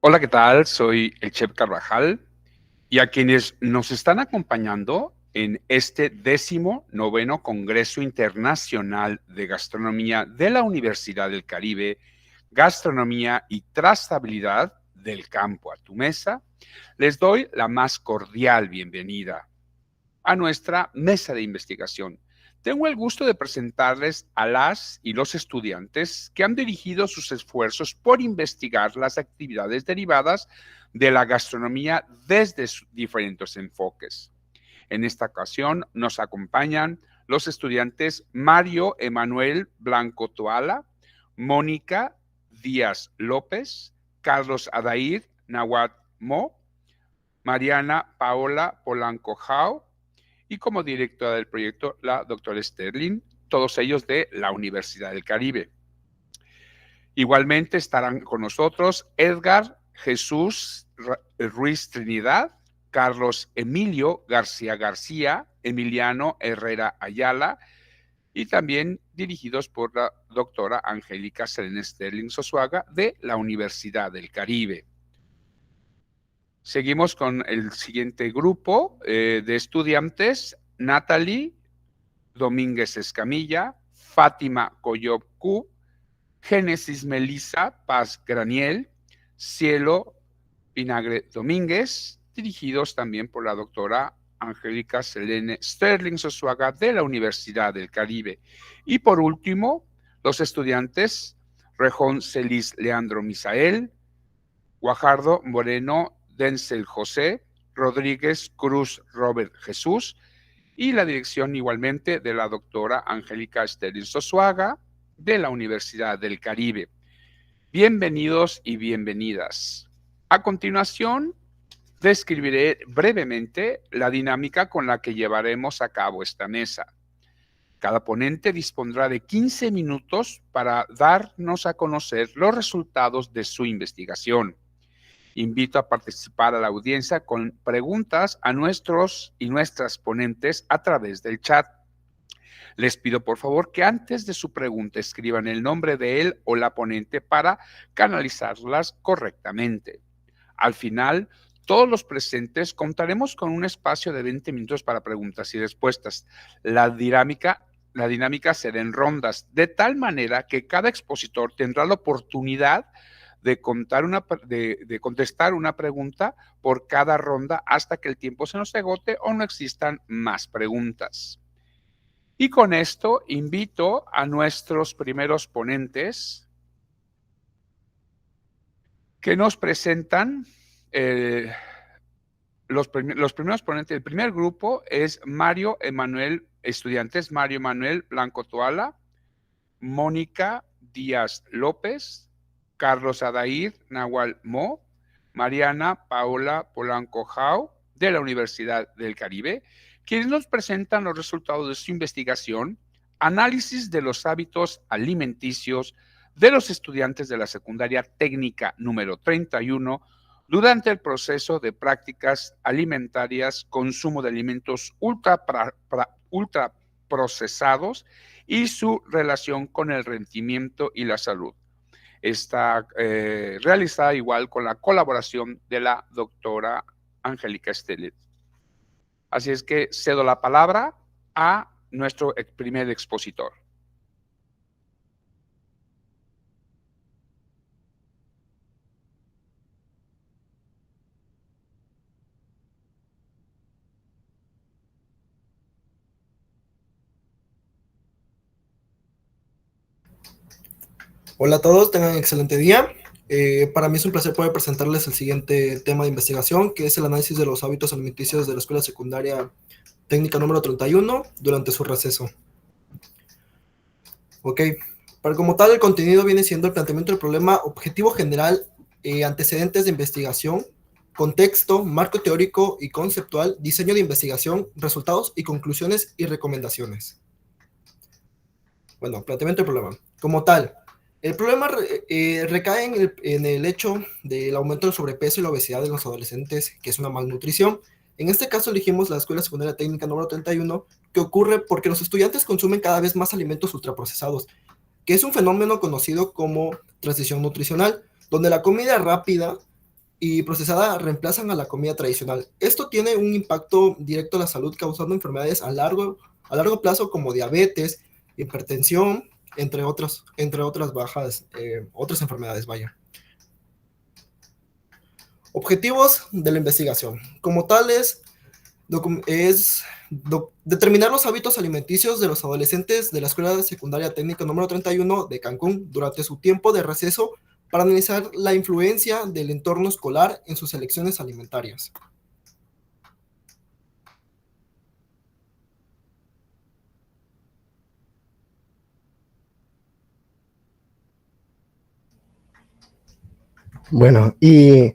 Hola, ¿qué tal? Soy el Chef Carvajal y a quienes nos están acompañando en este 19º Congreso Internacional de Gastronomía de la Universidad del Caribe, Gastronomía y Trazabilidad del Campo a tu Mesa, les doy la más cordial bienvenida a nuestra mesa de investigación. Tengo el gusto de presentarles a las y los estudiantes que han dirigido sus esfuerzos por investigar las actividades derivadas de la gastronomía desde diferentes enfoques. En esta ocasión nos acompañan los estudiantes Mario Emanuel Blanco Toala, Mónica Díaz López, Carlos Adair Nahuatl Mo, Mariana Paola Polanco Jao, y como directora del proyecto la doctora Sterling, todos ellos de la Universidad del Caribe. Igualmente estarán con nosotros Edgar Jesús Ruiz Trinidad, Carlos Emilio García García, Emiliano Herrera Ayala, y también dirigidos por la doctora Angélica Selene Sterling Sosuaga de la Universidad del Caribe. Seguimos con el siguiente grupo de estudiantes: Natalie Domínguez Escamilla, Fátima Coyob Q, Génesis Melissa Paz Graniel, Cielo Vinagre Domínguez, dirigidos también por la doctora Angélica Selene Sterling Sosuaga de la Universidad del Caribe. Y por último, los estudiantes Rejón Celis Leandro Misael, Guajardo Moreno Denzel José, Rodríguez Cruz Robert Jesús, y la dirección igualmente de la doctora Angélica Sterling Sosuaga de la Universidad del Caribe. Bienvenidos y bienvenidas. A continuación, describiré brevemente la dinámica con la que llevaremos a cabo esta mesa. Cada ponente dispondrá de 15 minutos para darnos a conocer los resultados de su investigación. Invito a participar a la audiencia con preguntas a nuestros y nuestras ponentes a través del chat. Les pido por favor que antes de su pregunta escriban el nombre de él o la ponente para canalizarlas correctamente. Al final, todos los presentes contaremos con un espacio de 20 minutos para preguntas y respuestas. La dinámica será en rondas, de tal manera que cada expositor tendrá la oportunidad de contestar una pregunta por cada ronda hasta que el tiempo se nos agote o no existan más preguntas. Y con esto invito a nuestros primeros ponentes que nos presentan los primeros ponentes. El primer grupo es Mario Emanuel, estudiantes Mario Emanuel Blanco Toala, Mónica Díaz López, Carlos Adair Nahuatl Mo, Mariana Paola Polanco Jao, de la Universidad del Caribe, quienes nos presentan los resultados de su investigación, análisis de los hábitos alimenticios de los estudiantes de la secundaria técnica número 31 durante el proceso de prácticas alimentarias, consumo de alimentos ultraprocesados y su relación con el rendimiento y la salud. Está realizada igual con la colaboración de la doctora Angélica Sterling. Así es que cedo la palabra a nuestro primer expositor. Hola a todos, tengan un excelente día. Para mí es un placer poder presentarles el siguiente tema de investigación, que es el análisis de los hábitos alimenticios de la escuela secundaria técnica número 31 durante su receso. Ok, para como tal el contenido viene siendo el planteamiento del problema, objetivo general, antecedentes de investigación, contexto, marco teórico y conceptual, diseño de investigación, resultados y conclusiones y recomendaciones. Bueno, planteamiento del problema. Como tal, el problema recae en el hecho del aumento del sobrepeso y la obesidad de los adolescentes, que es una malnutrición. En este caso elegimos la Escuela Secundaria Técnica número 31, que ocurre porque los estudiantes consumen cada vez más alimentos ultraprocesados, que es un fenómeno conocido como transición nutricional, donde la comida rápida y procesada reemplazan a la comida tradicional. Esto tiene un impacto directo a la salud, causando enfermedades a largo plazo como diabetes, hipertensión, entre otras otras enfermedades, vaya. Objetivos de la investigación. Como tales, determinar los hábitos alimenticios de los adolescentes de la Escuela Secundaria Técnica número 31 de Cancún durante su tiempo de receso para analizar la influencia del entorno escolar en sus elecciones alimentarias. Bueno, y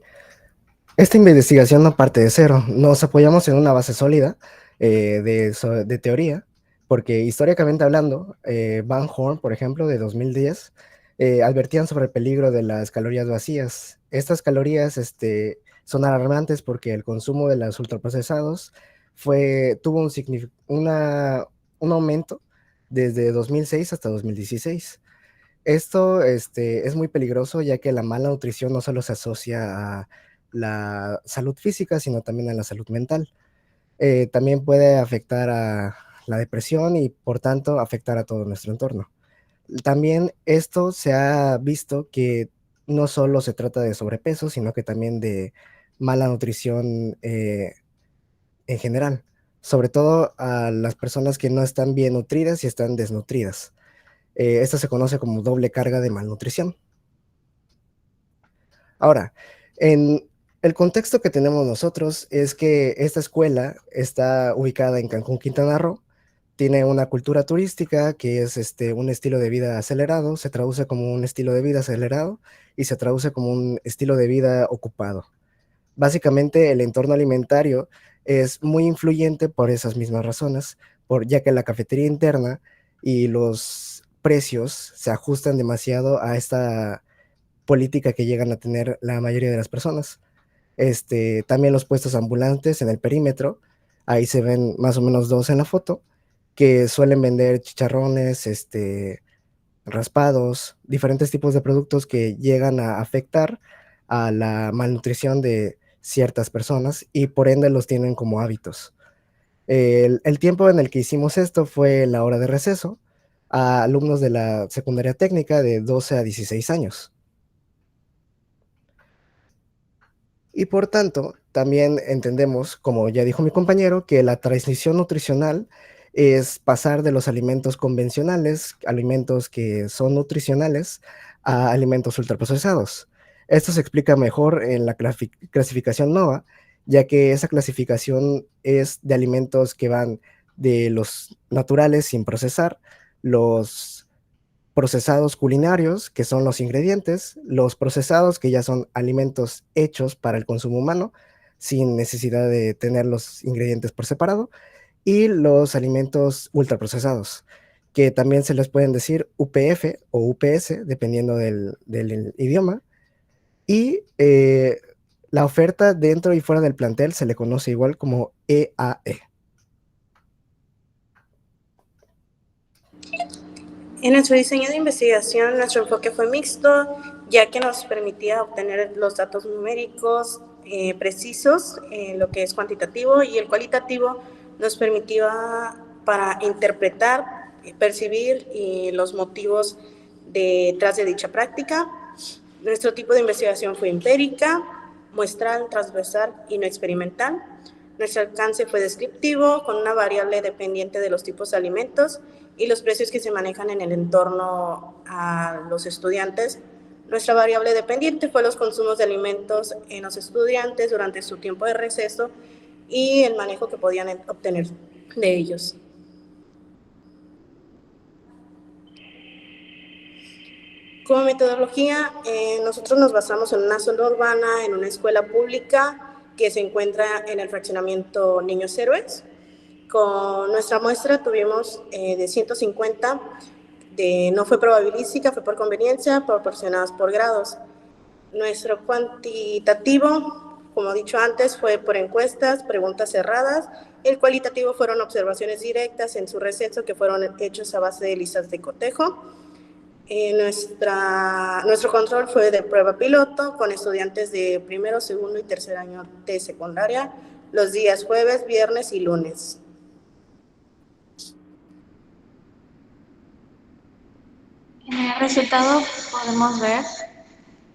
esta investigación no parte de cero, nos apoyamos en una base sólida de teoría, porque históricamente hablando, Van Horn, por ejemplo, de 2010, advertían sobre el peligro de las calorías vacías. Estas calorías son alarmantes porque el consumo de los ultraprocesados tuvo un aumento desde 2006 hasta 2016. Esto es muy peligroso, ya que la mala nutrición no solo se asocia a la salud física, sino también a la salud mental. También puede afectar a la depresión y, por tanto, afectar a todo nuestro entorno. También esto se ha visto que no solo se trata de sobrepeso, sino que también de mala nutrición en general, sobre todo a las personas que no están bien nutridas y están desnutridas. Esto se conoce como doble carga de malnutrición. Ahora, en el contexto que tenemos nosotros es que esta escuela está ubicada en Cancún, Quintana Roo, tiene una cultura turística que es un estilo de vida acelerado, se traduce como un estilo de vida acelerado y se traduce como un estilo de vida ocupado. Básicamente, el entorno alimentario es muy influyente por esas mismas razones, ya que la cafetería interna y los precios se ajustan demasiado a esta política que llegan a tener la mayoría de las personas. También los puestos ambulantes en el perímetro, ahí se ven más o menos dos en la foto, que suelen vender chicharrones, raspados, diferentes tipos de productos que llegan a afectar a la malnutrición de ciertas personas y por ende los tienen como hábitos. El tiempo en el que hicimos esto fue la hora de receso a alumnos de la secundaria técnica de 12 a 16 años. Y por tanto, también entendemos, como ya dijo mi compañero, que la transición nutricional es pasar de los alimentos convencionales, alimentos que son nutricionales, a alimentos ultraprocesados. Esto se explica mejor en la clasificación NOVA, ya que esa clasificación es de alimentos que van de los naturales sin procesar, los procesados culinarios, que son los ingredientes, los procesados, que ya son alimentos hechos para el consumo humano, sin necesidad de tener los ingredientes por separado, y los alimentos ultraprocesados, que también se les pueden decir UPF o UPS, dependiendo del idioma, y la oferta dentro y fuera del plantel se le conoce igual como EAE. En nuestro diseño de investigación, nuestro enfoque fue mixto, ya que nos permitía obtener los datos numéricos precisos, lo que es cuantitativo, y el cualitativo nos permitía para interpretar, percibir los motivos detrás de dicha práctica. Nuestro tipo de investigación fue empírica, muestral, transversal y no experimental. Nuestro alcance fue descriptivo, con una variable dependiente de los tipos de alimentos y los precios que se manejan en el entorno a los estudiantes. Nuestra variable dependiente fue los consumos de alimentos en los estudiantes durante su tiempo de receso y el manejo que podían obtener de ellos. Como metodología, nosotros nos basamos en una zona urbana, en una escuela pública que se encuentra en el fraccionamiento Niños Héroes. Con nuestra muestra tuvimos de 150, no fue probabilística, fue por conveniencia, proporcionadas por grados. Nuestro cuantitativo, como he dicho antes, fue por encuestas, preguntas cerradas. El cualitativo fueron observaciones directas en su receso que fueron hechos a base de listas de cotejo. Nuestro control fue de prueba piloto con estudiantes de primero, segundo y tercer año de secundaria los días jueves, viernes y lunes. En el resultado podemos ver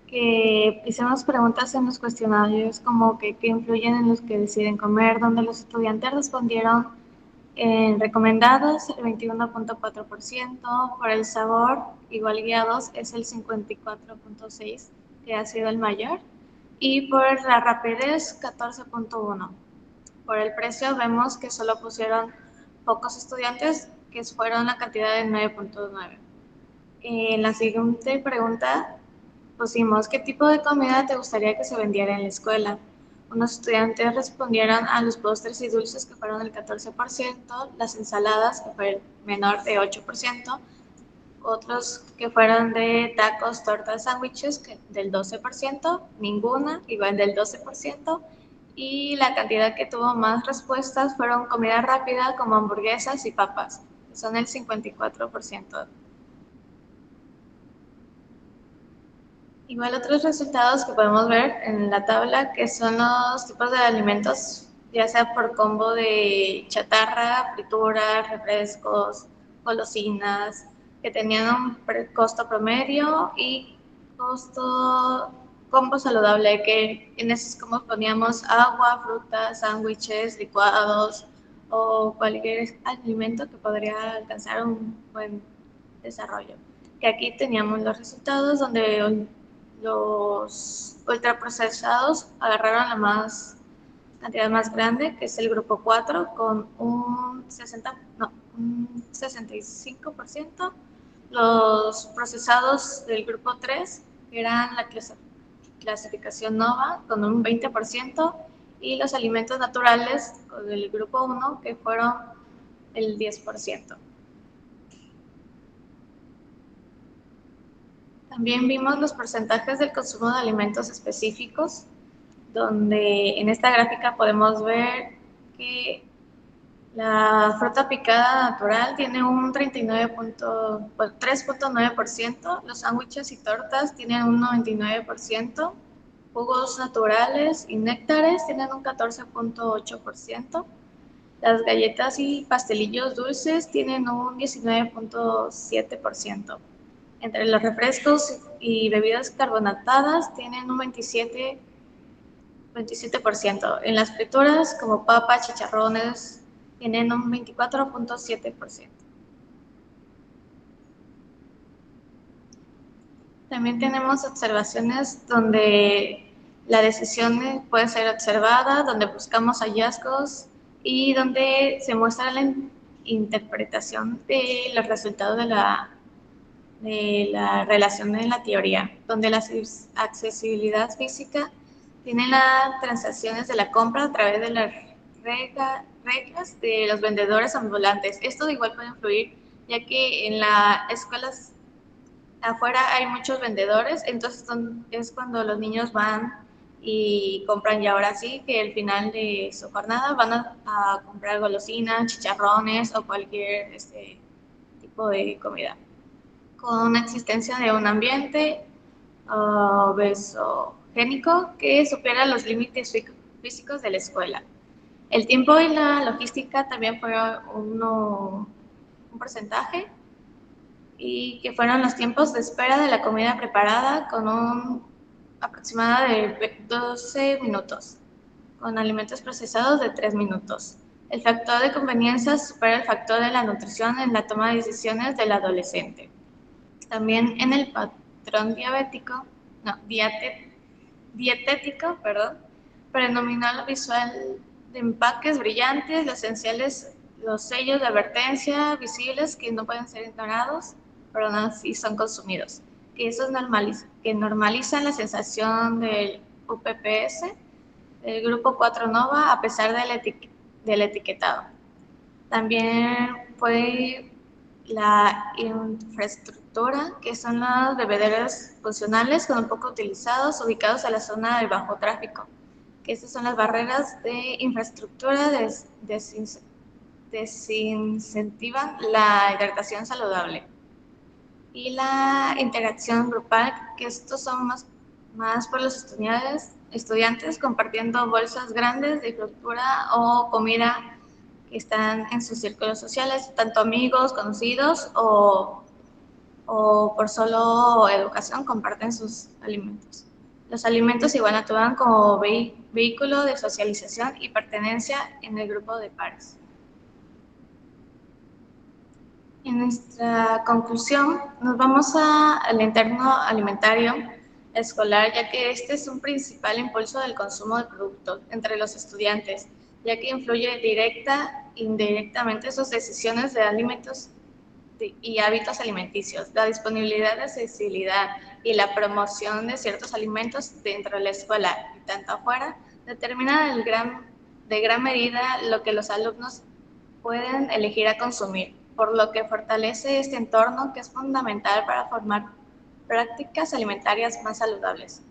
que hicimos preguntas en los cuestionarios como que influyen en los que deciden comer, donde los estudiantes respondieron en recomendados el 21.4%, por el sabor igual guiados es el 54.6%, que ha sido el mayor, y por la rapidez 14.1%. Por el precio vemos que solo pusieron pocos estudiantes, que fueron la cantidad de 9.9%. En la siguiente pregunta pusimos, ¿qué tipo de comida te gustaría que se vendiera en la escuela? Unos estudiantes respondieron a los postres y dulces, que fueron el 14%, las ensaladas, que fue el menor de 8%, otros que fueron de tacos, tortas, sándwiches, del 12%, ninguna, igual del 12%, y la cantidad que tuvo más respuestas fueron comida rápida como hamburguesas y papas, que son el 54%. Igual otros resultados que podemos ver en la tabla, que son los tipos de alimentos, ya sea por combo de chatarra, frituras, refrescos, golosinas, que tenían un costo promedio y combo saludable, que en esos combos poníamos agua, frutas, sándwiches, licuados o cualquier alimento que podría alcanzar un buen desarrollo. Que aquí teníamos los resultados donde los ultraprocesados agarraron la cantidad más grande, que es el grupo 4, con un 65%. Los procesados del grupo 3, que eran la clasificación NOVA, con un 20%, y los alimentos naturales del grupo 1, que fueron el 10%. También vimos los porcentajes del consumo de alimentos específicos, donde en esta gráfica podemos ver que la fruta picada natural tiene un 3.9%, los sándwiches y tortas tienen un 99%, jugos naturales y néctares tienen un 14.8%, las galletas y pastelillos dulces tienen un 19.7%. Entre los refrescos y bebidas carbonatadas tienen un 27%. En las frituras, como papas, chicharrones, tienen un 24.7%. También tenemos observaciones donde la decisión puede ser observada, donde buscamos hallazgos y donde se muestra la interpretación de los resultados de la relación en la teoría, donde la accesibilidad física tiene las transacciones de la compra a través de las reglas de los vendedores ambulantes. Esto igual puede influir, ya que en las escuelas afuera hay muchos vendedores, entonces es cuando los niños van y compran, y ahora sí que al final de su jornada van a comprar golosinas, chicharrones o cualquier tipo de comida, con una existencia de un ambiente obesogénico que supera los límites físicos de la escuela. El tiempo y la logística también fue un porcentaje, y que fueron los tiempos de espera de la comida preparada, con un aproximado de 12 minutos, con alimentos procesados de 3 minutos. El factor de conveniencia supera el factor de la nutrición en la toma de decisiones del adolescente. También en el patrón dietético, predominó lo visual de empaques brillantes, los esenciales, los sellos de advertencia visibles que no pueden ser ignorados, pero no así son consumidos. Que eso normaliza la sensación del UPPS, del grupo 4 NOVA, a pesar del etiquetado. También fue la infraestructura, que son los bebederos funcionales con un poco utilizados, ubicados en la zona de bajo tráfico, que estas son las barreras de infraestructura desincentivan la hidratación saludable. y la interacción grupal, que estos son más por los estudiantes compartiendo bolsas grandes de frutura o comida que están en sus círculos sociales, tanto amigos, conocidos o por solo educación comparten sus alimentos. Los alimentos igual actúan como vehículo de socialización y pertenencia en el grupo de pares. En nuestra conclusión, nos vamos al entorno alimentario escolar, ya que este es un principal impulso del consumo de productos entre los estudiantes, ya que influye directa e indirectamente sus decisiones de alimentos y hábitos alimenticios, la disponibilidad, accesibilidad y la promoción de ciertos alimentos dentro de la escuela y tanto afuera, determina de gran medida lo que los alumnos pueden elegir a consumir, por lo que fortalece este entorno que es fundamental para formar prácticas alimentarias más saludables,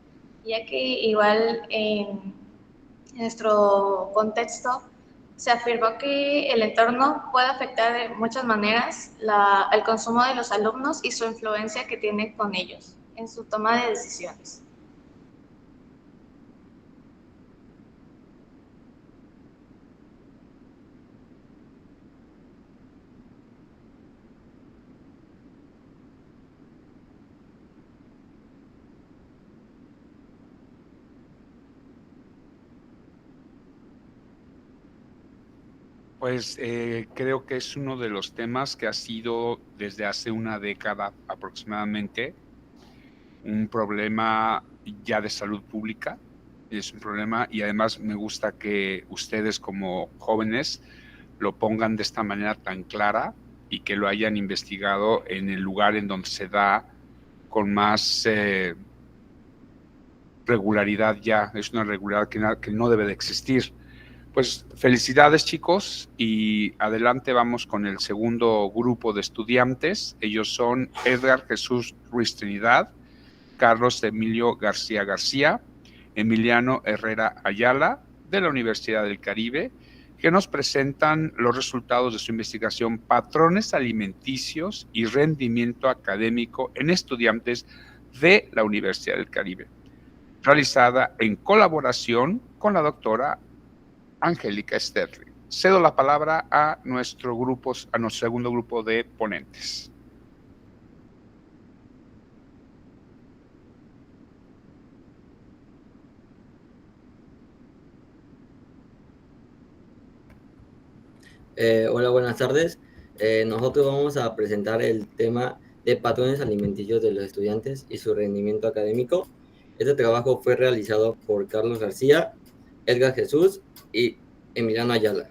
ya que igual en nuestro contexto se afirmó que el entorno puede afectar de muchas maneras el consumo de los alumnos y su influencia que tiene con ellos en su toma de decisiones. Pues creo que es uno de los temas que ha sido desde hace una década aproximadamente un problema ya de salud pública. Es un problema y además me gusta que ustedes como jóvenes lo pongan de esta manera tan clara y que lo hayan investigado en el lugar en donde se da con más regularidad ya. Es una regularidad que no debe de existir. Pues felicidades, chicos, y adelante vamos con el segundo grupo de estudiantes. Ellos son Edgar Jesús Ruiz Trinidad, Carlos Emilio García García, Emiliano Herrera Ayala, de la Universidad del Caribe, que nos presentan los resultados de su investigación Patrones alimenticios y rendimiento académico en estudiantes de la Universidad del Caribe, realizada en colaboración con la doctora Angélica Sterling. Cedo la palabra a nuestro segundo grupo de ponentes. Hola, buenas tardes. Nosotros vamos a presentar el tema de patrones alimenticios de los estudiantes y su rendimiento académico. Este trabajo fue realizado por Carlos García, Edgar Jesús y Emiliano Ayala.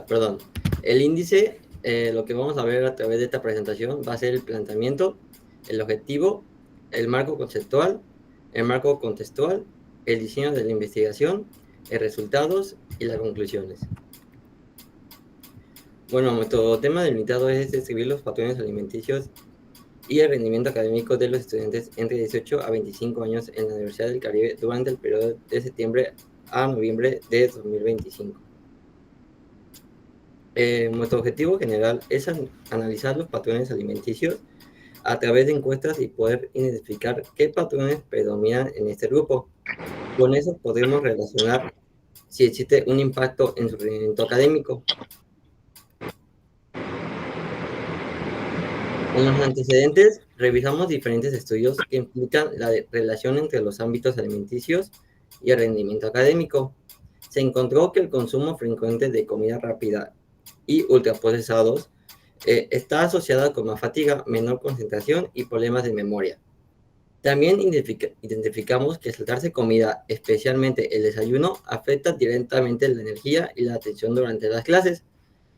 Perdón. El índice, lo que vamos a ver a través de esta presentación va a ser el planteamiento, el objetivo, el marco conceptual, el marco contextual, el diseño de la investigación, los resultados y las conclusiones. Bueno, nuestro tema delimitado es describir los patrones alimenticios y el rendimiento académico de los estudiantes entre 18 a 25 años en la Universidad del Caribe durante el periodo de septiembre a noviembre de 2025. Nuestro objetivo general es analizar los patrones alimenticios a través de encuestas y poder identificar qué patrones predominan en este grupo. Con eso podremos relacionar si existe un impacto en su rendimiento académico. En los antecedentes, revisamos diferentes estudios que implican la relación entre los ámbitos alimenticios y el rendimiento académico. Se encontró que el consumo frecuente de comida rápida y ultraprocesados está asociada con más fatiga, menor concentración y problemas de memoria. También identificamos que saltarse comida, especialmente el desayuno, afecta directamente la energía y la atención durante las clases.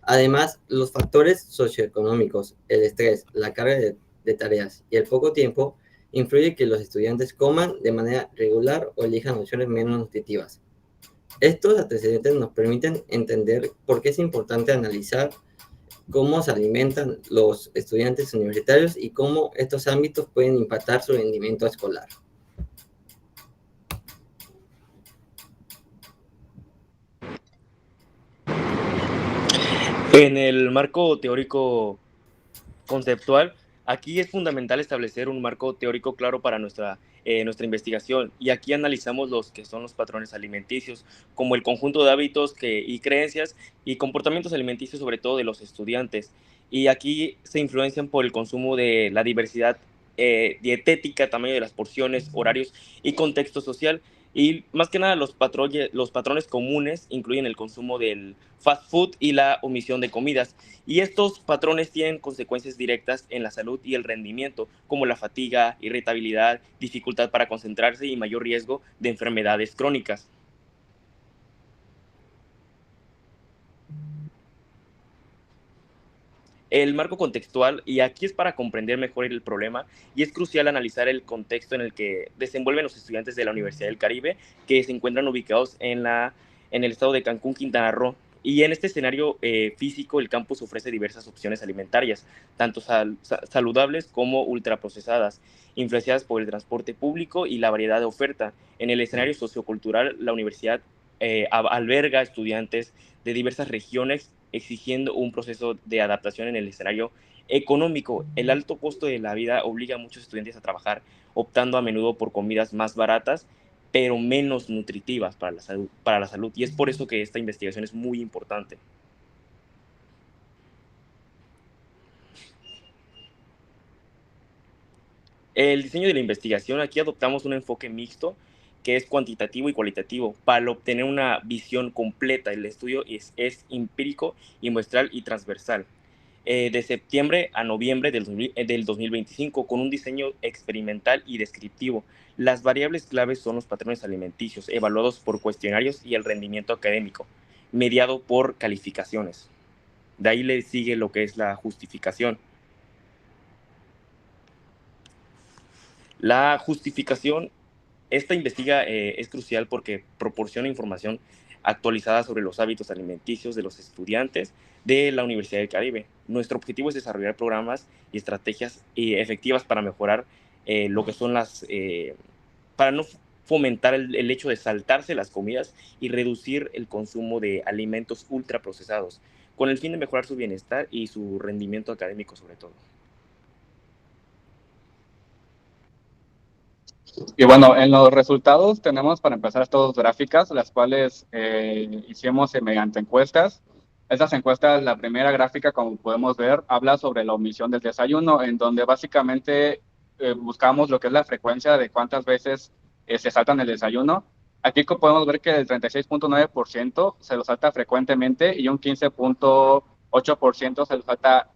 Además, los factores socioeconómicos, el estrés, la carga de tareas y el poco tiempo influyen que los estudiantes coman de manera regular o elijan opciones menos nutritivas. Estos antecedentes nos permiten entender por qué es importante analizar cómo se alimentan los estudiantes universitarios y cómo estos ámbitos pueden impactar su rendimiento escolar. En el marco teórico conceptual, aquí es fundamental establecer un marco teórico claro para nuestra investigación, y aquí analizamos los que son los patrones alimenticios, como el conjunto de hábitos y creencias y comportamientos alimenticios, sobre todo de los estudiantes. Y aquí se influencian por el consumo de la diversidad dietética, tamaño de las porciones, horarios y contexto social. Y más que nada los patrones comunes incluyen el consumo del fast food y la omisión de comidas. Y estos patrones tienen consecuencias directas en la salud y el rendimiento, como la fatiga, irritabilidad, dificultad para concentrarse y mayor riesgo de enfermedades crónicas. El marco contextual, y aquí es para comprender mejor el problema, y es crucial analizar el contexto en el que desenvuelven los estudiantes de la Universidad del Caribe, que se encuentran ubicados en el estado de Cancún, Quintana Roo. Y en este escenario físico, el campus ofrece diversas opciones alimentarias, tanto saludables como ultraprocesadas, influenciadas por el transporte público y la variedad de oferta. En el escenario sociocultural, la universidad alberga estudiantes de diversas regiones, exigiendo un proceso de adaptación en el escenario económico. El alto costo de la vida obliga a muchos estudiantes a trabajar, optando a menudo por comidas más baratas, pero menos nutritivas para la salud. Y es por eso que esta investigación es muy importante. El diseño de la investigación, aquí adoptamos un enfoque mixto, que es cuantitativo y cualitativo, para obtener una visión completa. El estudio es empírico y muestral y transversal. De septiembre a noviembre del 2025, con un diseño experimental y descriptivo. Las variables claves son los patrones alimenticios, evaluados por cuestionarios, y el rendimiento académico, mediado por calificaciones. De ahí le sigue lo que es la justificación. La justificación, esta es crucial porque proporciona información actualizada sobre los hábitos alimenticios de los estudiantes de la Universidad del Caribe. Nuestro objetivo es desarrollar programas y estrategias efectivas para mejorar lo que son para no fomentar el hecho de saltarse las comidas y reducir el consumo de alimentos ultraprocesados, con el fin de mejorar su bienestar y su rendimiento académico sobre todo. Y bueno, en los resultados tenemos para empezar estas dos gráficas, las cuales hicimos mediante encuestas. Estas encuestas, la primera gráfica, como podemos ver, habla sobre la omisión del desayuno, en donde básicamente buscamos lo que es la frecuencia de cuántas veces se saltan el desayuno. Aquí podemos ver que el 36.9% se lo salta frecuentemente y un 15.8% se lo salta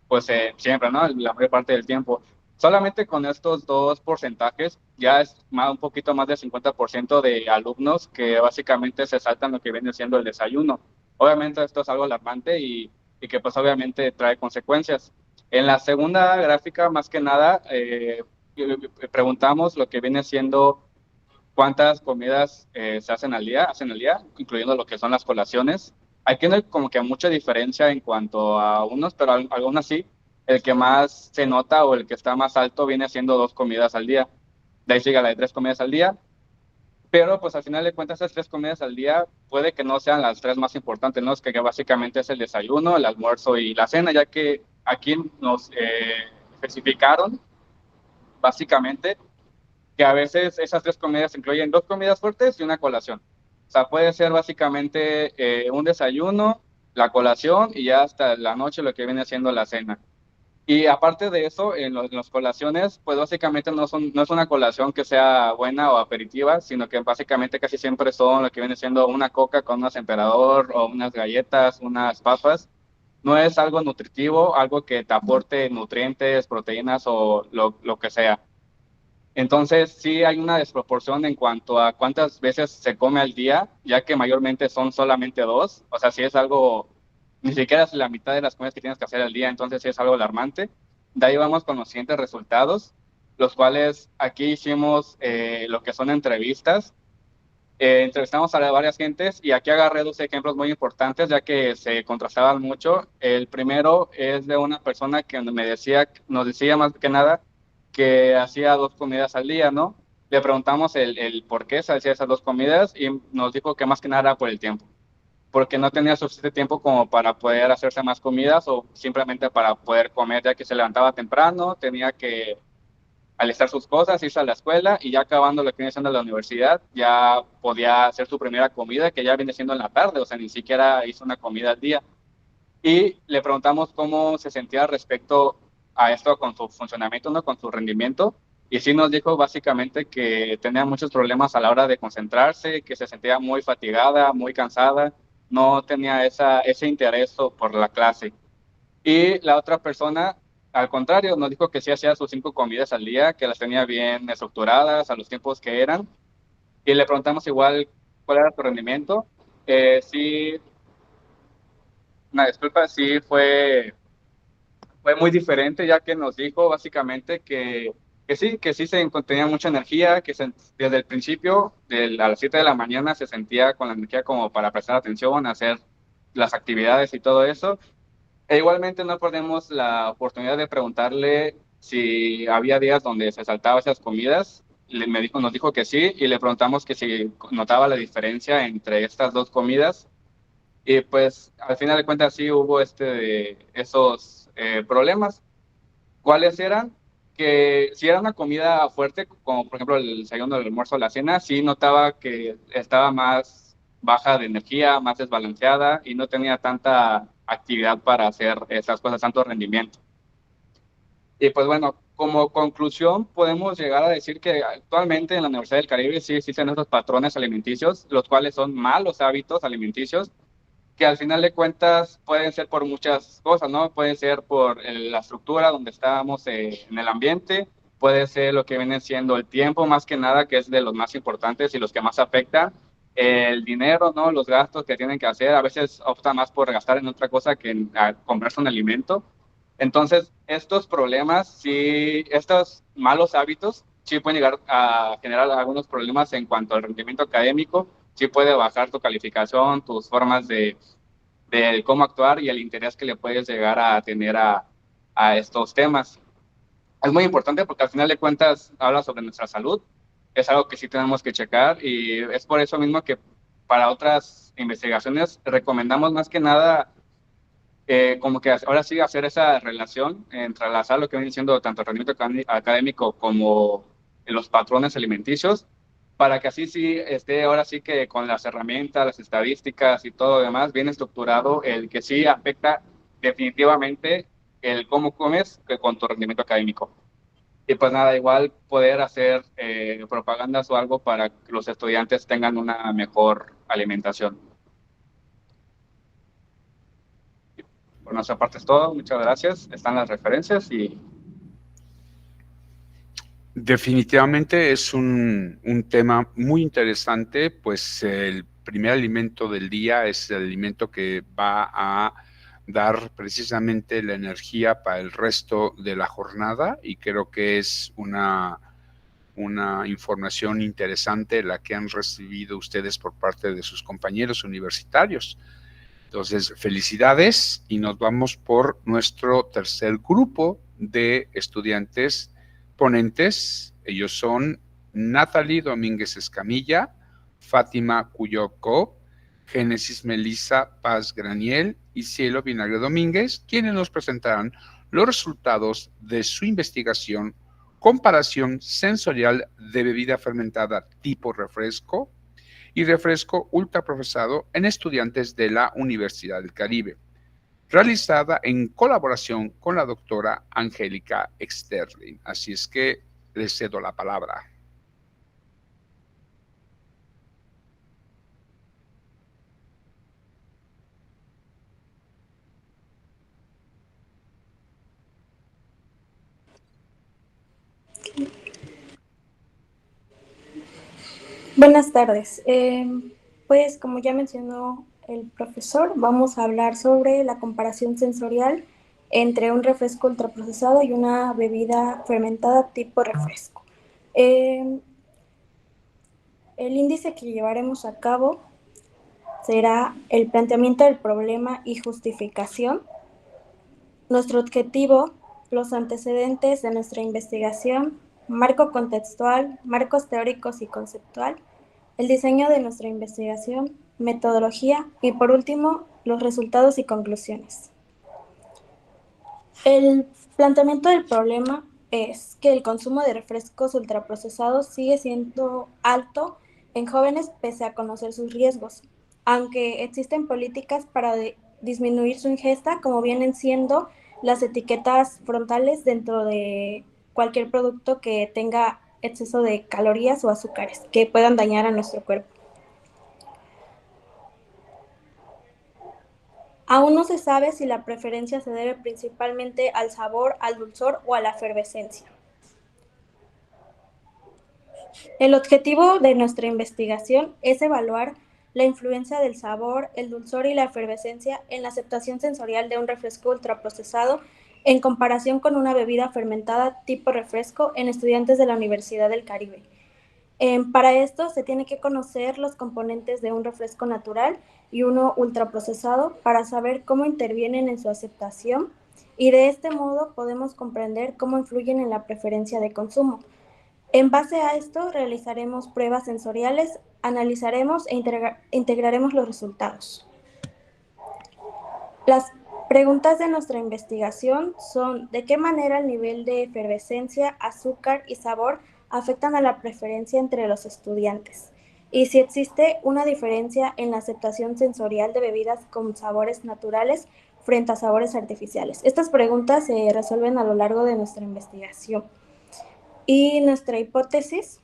pues siempre, ¿no? La mayor parte del tiempo. Solamente con estos dos porcentajes ya es un poquito más del 50% de alumnos que básicamente se saltan lo que viene siendo el desayuno. Obviamente esto es algo alarmante y que pues obviamente trae consecuencias. En la segunda gráfica, más que nada, preguntamos lo que viene siendo cuántas comidas se hacen al día, incluyendo lo que son las colaciones. Aquí no hay como que mucha diferencia en cuanto a unos, pero aún así, el que más se nota o el que está más alto viene siendo 2 comidas al día. De ahí sigue la de 3 comidas al día. Pero pues al final de cuentas, esas 3 comidas al día puede que no sean las 3 más importantes, ¿no? Es que básicamente es el desayuno, el almuerzo y la cena, ya que aquí nos especificaron básicamente que a veces esas 3 comidas incluyen 2 comidas fuertes y una colación. O sea, puede ser básicamente un desayuno, la colación y ya hasta la noche lo que viene siendo la cena. Y aparte de eso, en las colaciones, pues básicamente no es una colación que sea buena o aperitiva, sino que básicamente casi siempre son lo que viene siendo una coca con unas emperador o unas galletas, unas papas. No es algo nutritivo, algo que te aporte nutrientes, proteínas o lo que sea. Entonces, sí hay una desproporción en cuanto a cuántas veces se come al día, ya que mayormente son solamente 2. O sea, sí es algo, ni siquiera es la mitad de las comidas que tienes que hacer al día, entonces sí es algo alarmante. De ahí vamos con los siguientes resultados, los cuales aquí hicimos lo que son entrevistas. Entrevistamos a varias gentes y aquí agarré 2 ejemplos muy importantes, ya que se contrastaban mucho. El primero es de una persona que nos decía más que nada que hacía 2 comidas al día, ¿no? Le preguntamos el por qué se hacía esas 2 comidas y nos dijo que más que nada era por el tiempo. porque no tenía suficiente tiempo como para poder hacerse más comidas o simplemente para poder comer, ya que se levantaba temprano, tenía que alistar sus cosas, irse a la escuela y ya acabando lo que viene siendo la universidad, ya podía hacer su primera comida, que ya viene siendo en la tarde, o sea, ni siquiera hizo una comida al día. Y le preguntamos cómo se sentía respecto a esto con su funcionamiento, ¿no? Con su rendimiento. Y sí nos dijo básicamente que tenía muchos problemas a la hora de concentrarse, que se sentía muy fatigada, muy cansada, no tenía ese interés por la clase. Y la otra persona, al contrario, nos dijo que sí hacía sus 5 comidas al día, que las tenía bien estructuradas a los tiempos que eran. Y le preguntamos igual cuál era su rendimiento. Sí, una disculpa, sí fue muy diferente, ya que nos dijo básicamente que sí tenía mucha energía, desde el principio, a las 7 de la mañana, se sentía con la energía como para prestar atención, hacer las actividades y todo eso. E igualmente no perdemos la oportunidad de preguntarle si había días donde se saltaba esas comidas. Nos dijo que sí, y le preguntamos que si notaba la diferencia entre estas 2 comidas. Y pues al final de cuentas sí hubo esos problemas. ¿Cuáles eran? Que si era una comida fuerte, como por ejemplo el desayuno, el almuerzo, la cena, sí notaba que estaba más baja de energía, más desbalanceada y no tenía tanta actividad para hacer esas cosas, tanto rendimiento. Y pues bueno, como conclusión podemos llegar a decir que actualmente en la Universidad del Caribe sí existen estos patrones alimenticios, los cuales son malos hábitos alimenticios que al final de cuentas pueden ser por muchas cosas, ¿no? Puede ser por la estructura donde estábamos en el ambiente, puede ser lo que viene siendo el tiempo, más que nada, que es de los más importantes y los que más afectan, el dinero, ¿no? Los gastos que tienen que hacer, a veces optan más por gastar en otra cosa que en comprarse un alimento. Entonces, estos problemas, sí, estos malos hábitos, sí pueden llegar a generar algunos problemas en cuanto al rendimiento académico, sí puede bajar tu calificación, tus formas de cómo actuar y el interés que le puedes llegar a tener a estos temas. Es muy importante porque al final de cuentas habla sobre nuestra salud, es algo que sí tenemos que checar y es por eso mismo que para otras investigaciones recomendamos más que nada como que ahora sí hacer esa relación, entrelazar lo que viene siendo tanto el rendimiento académico como los patrones alimenticios, para que así sí esté ahora sí que con las herramientas, las estadísticas y todo lo demás bien estructurado, el que sí afecta definitivamente el cómo comes que con tu rendimiento académico. Y pues nada, igual poder hacer propagandas o algo para que los estudiantes tengan una mejor alimentación. Por nuestra parte es todo, muchas gracias. Están las referencias y... Definitivamente es un tema muy interesante, pues el primer alimento del día es el alimento que va a dar precisamente la energía para el resto de la jornada y creo que es una información interesante la que han recibido ustedes por parte de sus compañeros universitarios. Entonces, felicidades y nos vamos por nuestro tercer grupo de estudiantes ponentes. Ellos son Natalie Domínguez Escamilla, Fátima Cuyocó, Génesis Melissa Paz Graniel y Cielo Vinagre Domínguez, quienes nos presentarán los resultados de su investigación comparación sensorial de bebida fermentada tipo refresco y refresco ultraprocesado en estudiantes de la Universidad del Caribe, realizada en colaboración con la doctora Angélica Exterlin. Así es que les cedo la palabra. Buenas tardes. Pues como ya mencionó el profesor, vamos a hablar sobre la comparación sensorial entre un refresco ultraprocesado y una bebida fermentada tipo refresco. El índice que llevaremos a cabo será el planteamiento del problema y justificación. Nuestro objetivo, los antecedentes de nuestra investigación, marco contextual, marcos teóricos y conceptual, el diseño de nuestra investigación, metodología y por último, los resultados y conclusiones. El planteamiento del problema es que el consumo de refrescos ultraprocesados sigue siendo alto en jóvenes pese a conocer sus riesgos, aunque existen políticas para disminuir su ingesta, como vienen siendo las etiquetas frontales dentro de cualquier producto que tenga exceso de calorías o azúcares que puedan dañar a nuestro cuerpo. Aún no se sabe si la preferencia se debe principalmente al sabor, al dulzor o a la efervescencia. El objetivo de nuestra investigación es evaluar la influencia del sabor, el dulzor y la efervescencia en la aceptación sensorial de un refresco ultraprocesado en comparación con una bebida fermentada tipo refresco en estudiantes de la Universidad del Caribe. Para esto se tiene que conocer los componentes de un refresco natural y uno ultraprocesado para saber cómo intervienen en su aceptación y de este modo podemos comprender cómo influyen en la preferencia de consumo. En base a esto realizaremos pruebas sensoriales, analizaremos e integraremos los resultados. Las preguntas de nuestra investigación son: ¿de qué manera el nivel de efervescencia, azúcar y sabor afectan a la preferencia entre los estudiantes? Y si existe una diferencia en la aceptación sensorial de bebidas con sabores naturales frente a sabores artificiales. Estas preguntas se resuelven a lo largo de nuestra investigación. Y nuestra hipótesis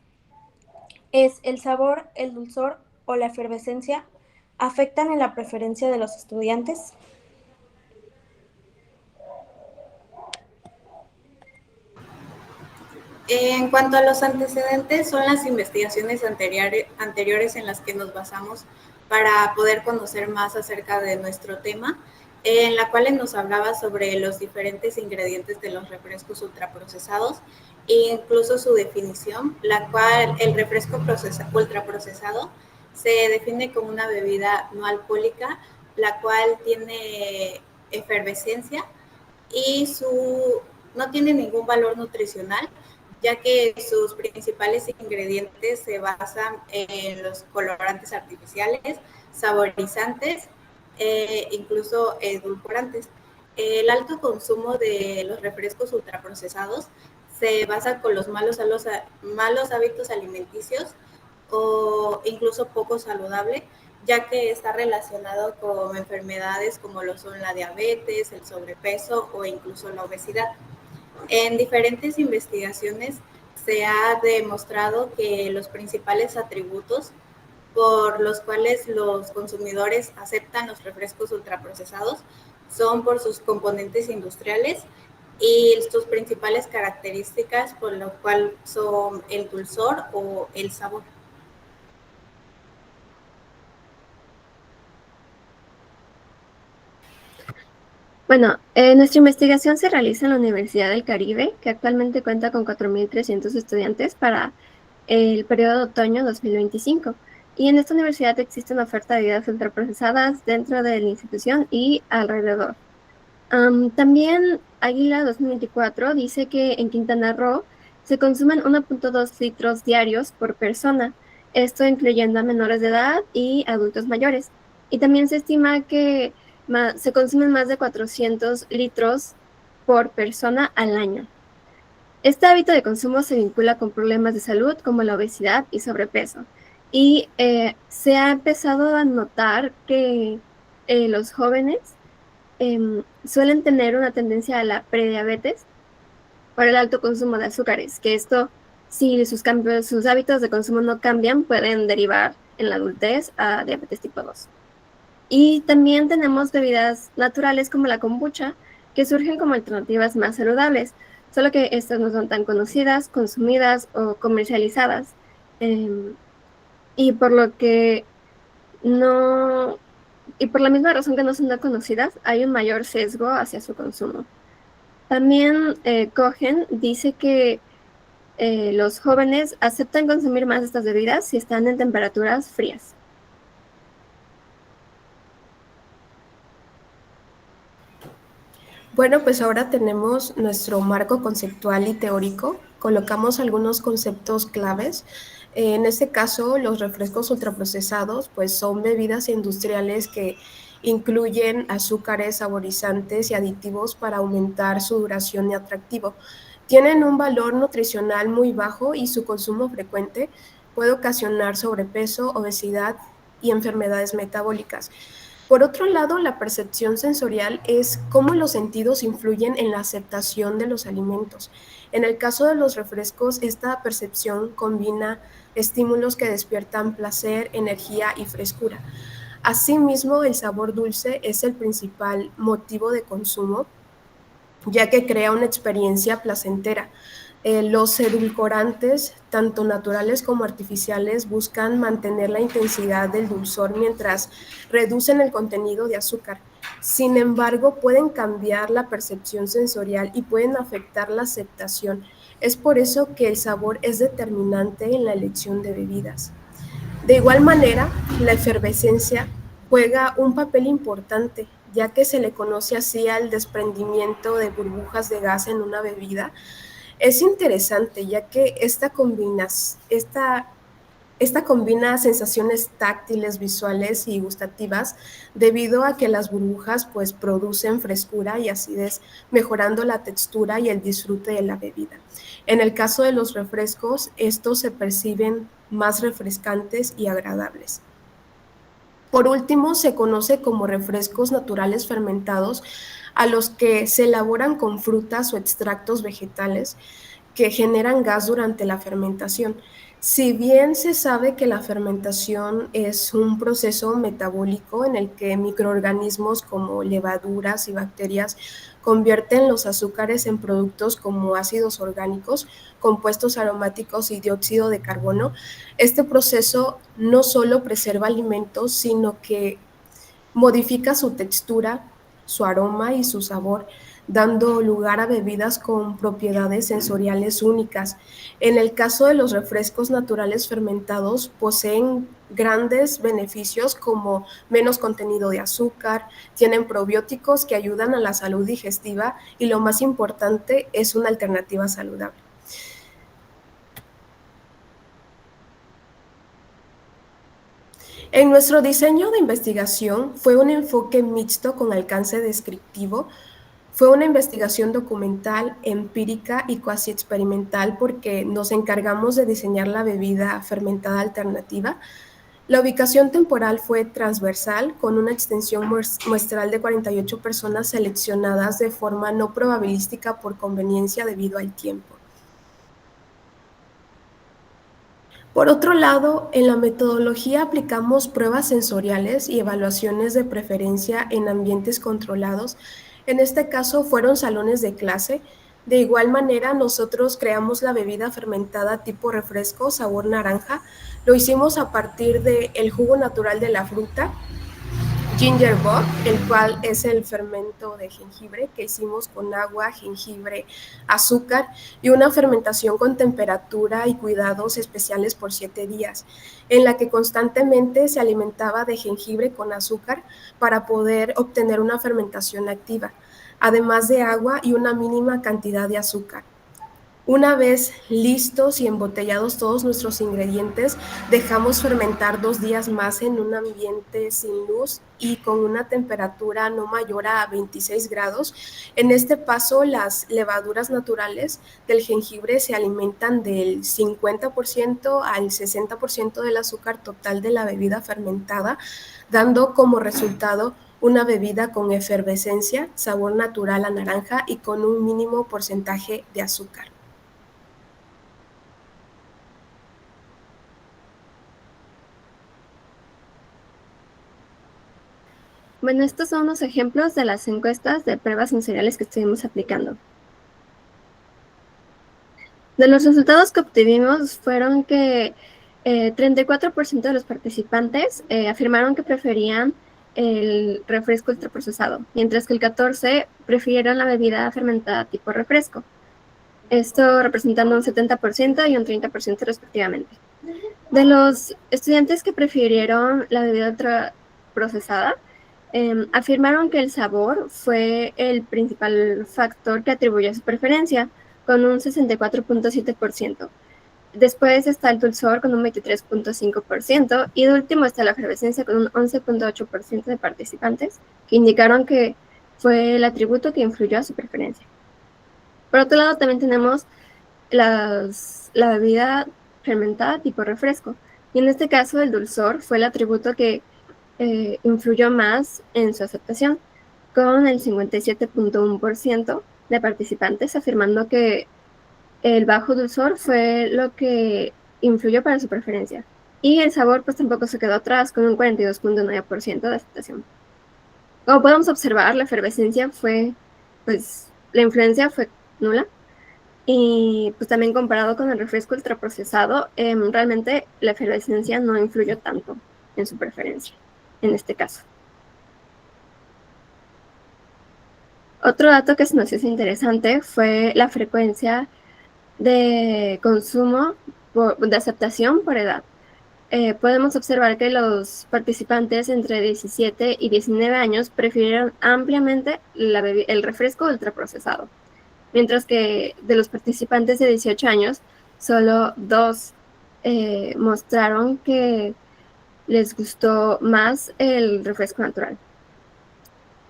es: el sabor, el dulzor o la efervescencia afectan en la preferencia de los estudiantes. En cuanto a los antecedentes, son las investigaciones anteriores en las que nos basamos para poder conocer más acerca de nuestro tema, en la cual nos hablaba sobre los diferentes ingredientes de los refrescos ultraprocesados e incluso su definición, la cual el refresco ultraprocesado se define como una bebida no alcohólica, la cual tiene efervescencia y no tiene ningún valor nutricional, ya que sus principales ingredientes se basan en los colorantes artificiales, saborizantes, incluso edulcorantes. El alto consumo de los refrescos ultraprocesados se basa con los malos hábitos alimenticios o incluso poco saludable, ya que está relacionado con enfermedades como lo son la diabetes, el sobrepeso o incluso la obesidad. En diferentes investigaciones se ha demostrado que los principales atributos por los cuales los consumidores aceptan los refrescos ultraprocesados son por sus componentes industriales y sus principales características, por lo cual son el dulzor o el sabor. Bueno, nuestra investigación se realiza en la Universidad del Caribe, que actualmente cuenta con 4.300 estudiantes para el periodo de otoño 2025. Y en esta universidad existe una oferta de bebidas ultraprocesadas dentro de la institución y alrededor. También Águila 2024 dice que en Quintana Roo se consumen 1.2 litros diarios por persona, esto incluyendo a menores de edad y adultos mayores. Y también se estima que se consumen más de 400 litros por persona al año. Este hábito de consumo se vincula con problemas de salud como la obesidad y sobrepeso. Y se ha empezado a notar que los jóvenes suelen tener una tendencia a la prediabetes por el alto consumo de azúcares, que esto, si sus hábitos de consumo no cambian, pueden derivar en la adultez a diabetes tipo 2. Y también tenemos bebidas naturales como la kombucha, que surgen como alternativas más saludables, solo que estas no son tan conocidas, consumidas o comercializadas. Y por lo que no, y por la misma razón que no son tan conocidas, hay un mayor sesgo hacia su consumo. También Cohen dice que los jóvenes aceptan consumir más estas bebidas si están en temperaturas frías. Bueno, pues ahora tenemos nuestro marco conceptual y teórico. Colocamos algunos conceptos claves En este caso, los refrescos ultraprocesados pues son bebidas industriales que incluyen azúcares, saborizantes y aditivos para aumentar su duración y atractivo. Tienen un valor nutricional muy bajo y su consumo frecuente puede ocasionar sobrepeso, obesidad y enfermedades metabólicas. Por otro lado, la percepción sensorial es cómo los sentidos influyen en la aceptación de los alimentos. En el caso de los refrescos, esta percepción combina estímulos que despiertan placer, energía y frescura. Asimismo, el sabor dulce es el principal motivo de consumo, ya que crea una experiencia placentera. Los edulcorantes, tanto naturales como artificiales, buscan mantener la intensidad del dulzor mientras reducen el contenido de azúcar. Sin embargo, pueden cambiar la percepción sensorial y pueden afectar la aceptación. Es por eso que el sabor es determinante en la elección de bebidas. De igual manera, la efervescencia juega un papel importante, ya que se le conoce así al desprendimiento de burbujas de gas en una bebida. Es interesante, ya que esta combina sensaciones táctiles, visuales y gustativas, debido a que las burbujas pues producen frescura y acidez, mejorando la textura y el disfrute de la bebida. En el caso de los refrescos, estos se perciben más refrescantes y agradables. Por último, se conoce como refrescos naturales fermentados a los que se elaboran con frutas o extractos vegetales que generan gas durante la fermentación. Si bien se sabe que la fermentación es un proceso metabólico en el que microorganismos como levaduras y bacterias convierten los azúcares en productos como ácidos orgánicos, compuestos aromáticos y dióxido de carbono, este proceso no solo preserva alimentos, sino que modifica su textura, su aroma y su sabor, dando lugar a bebidas con propiedades sensoriales únicas. En el caso de los refrescos naturales fermentados, poseen grandes beneficios como menos contenido de azúcar, tienen probióticos que ayudan a la salud digestiva y lo más importante, es una alternativa saludable. En nuestro diseño de investigación fue un enfoque mixto con alcance descriptivo. Fue una investigación documental, empírica y cuasi experimental porque nos encargamos de diseñar la bebida fermentada alternativa. La ubicación temporal fue transversal, con una extensión muestral de 48 personas seleccionadas de forma no probabilística por conveniencia debido al tiempo. Por otro lado, en la metodología aplicamos pruebas sensoriales y evaluaciones de preferencia en ambientes controlados. En este caso fueron salones de clase. De igual manera, nosotros creamos la bebida fermentada tipo refresco sabor naranja. Lo hicimos a partir del jugo natural de la fruta, ginger bug, el cual es el fermento de jengibre que hicimos con agua, jengibre, azúcar y una fermentación con temperatura y cuidados especiales por 7 días, en la que constantemente se alimentaba de jengibre con azúcar para poder obtener una fermentación activa, además de agua y una mínima cantidad de azúcar. Una vez listos y embotellados todos nuestros ingredientes, dejamos fermentar 2 días más en un ambiente sin luz y con una temperatura no mayor a 26 grados. En este paso, las levaduras naturales del jengibre se alimentan del 50% al 60% del azúcar total de la bebida fermentada, dando como resultado una bebida con efervescencia, sabor natural a naranja y con un mínimo porcentaje de azúcar. Bueno, estos son unos ejemplos de las encuestas de pruebas sensoriales que estuvimos aplicando. De los resultados que obtuvimos fueron que 34% de los participantes afirmaron que preferían el refresco ultraprocesado, mientras que el 14% prefirieron la bebida fermentada tipo refresco. Esto representando un 70% y un 30% respectivamente. De los estudiantes que prefirieron la bebida ultraprocesada, afirmaron que el sabor fue el principal factor que atribuyó a su preferencia, con un 64.7%, Después está el dulzor con un 23.5% y de último está la efervescencia con un 11.8% de participantes que indicaron que fue el atributo que influyó a su preferencia. Por otro lado, también tenemos la bebida fermentada tipo refresco. Y en este caso, el dulzor fue el atributo que influyó más en su aceptación, con el 57.1% de participantes afirmando que el bajo dulzor fue lo que influyó para su preferencia. Y el sabor pues tampoco se quedó atrás, con un 42.9% de aceptación. Como podemos observar, la efervescencia fue, pues, la influencia fue nula. Y pues también comparado con el refresco ultraprocesado, realmente la efervescencia no influyó tanto en su preferencia, en este caso. Otro dato que se nos hizo interesante fue la frecuencia de consumo, de aceptación por edad. Podemos observar que los participantes entre 17 y 19 años prefirieron ampliamente el refresco ultraprocesado, mientras que de los participantes de 18 años, solo 2 mostraron que les gustó más el refresco natural.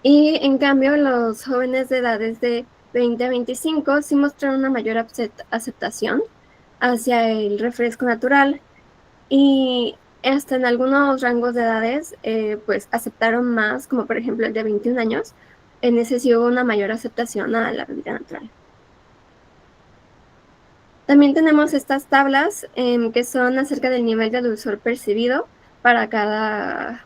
Y en cambio, los jóvenes de edades de 20 a 25 sí mostraron una mayor aceptación hacia el refresco natural y hasta en algunos rangos de edades pues aceptaron más, como por ejemplo el de 21 años, en ese sí hubo una mayor aceptación a la bebida natural. También tenemos estas tablas que son acerca del nivel de dulzor percibido para cada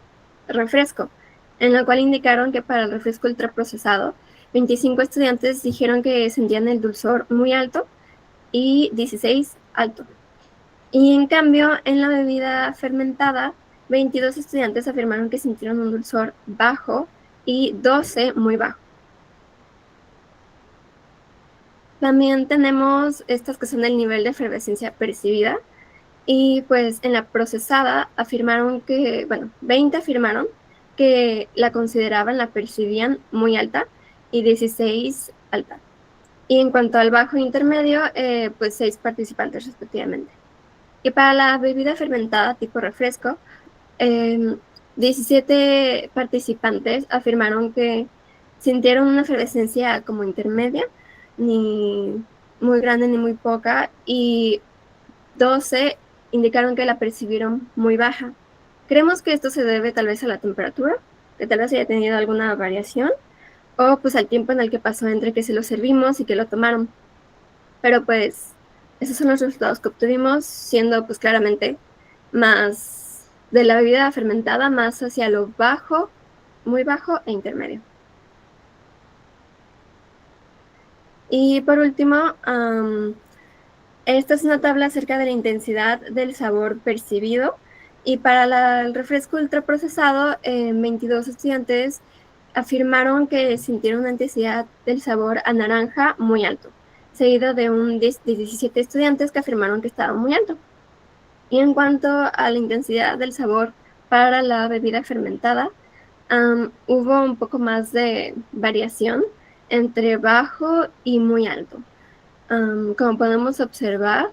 refresco, en la cual indicaron que para el refresco ultraprocesado, 25 estudiantes dijeron que sentían el dulzor muy alto y 16 alto. Y en cambio, en la bebida fermentada, 22 estudiantes afirmaron que sintieron un dulzor bajo y 12 muy bajo. También tenemos estas que son el nivel de efervescencia percibida. Y pues en la procesada afirmaron que, bueno, 20 afirmaron que la consideraban, la percibían muy alta y 16 alta. Y en cuanto al bajo intermedio, pues 6 participantes respectivamente. Y para la bebida fermentada tipo refresco, 17 participantes afirmaron que sintieron una efervescencia como intermedia, ni muy grande ni muy poca, y 12 indicaron que la percibieron muy baja. Creemos que esto se debe tal vez a la temperatura, que tal vez haya tenido alguna variación, o pues al tiempo en el que pasó entre que se lo servimos y que lo tomaron. Pero pues esos son los resultados que obtuvimos, siendo pues claramente más de la bebida fermentada, más hacia lo bajo, muy bajo e intermedio. Y por último, esta es una tabla acerca de la intensidad del sabor percibido. Y para el refresco ultraprocesado, 22 estudiantes afirmaron que sintieron una intensidad del sabor a naranja muy alto, seguido de 17 estudiantes que afirmaron que estaba muy alto. Y en cuanto a la intensidad del sabor para la bebida fermentada, hubo un poco más de variación entre bajo y muy alto. Como podemos observar,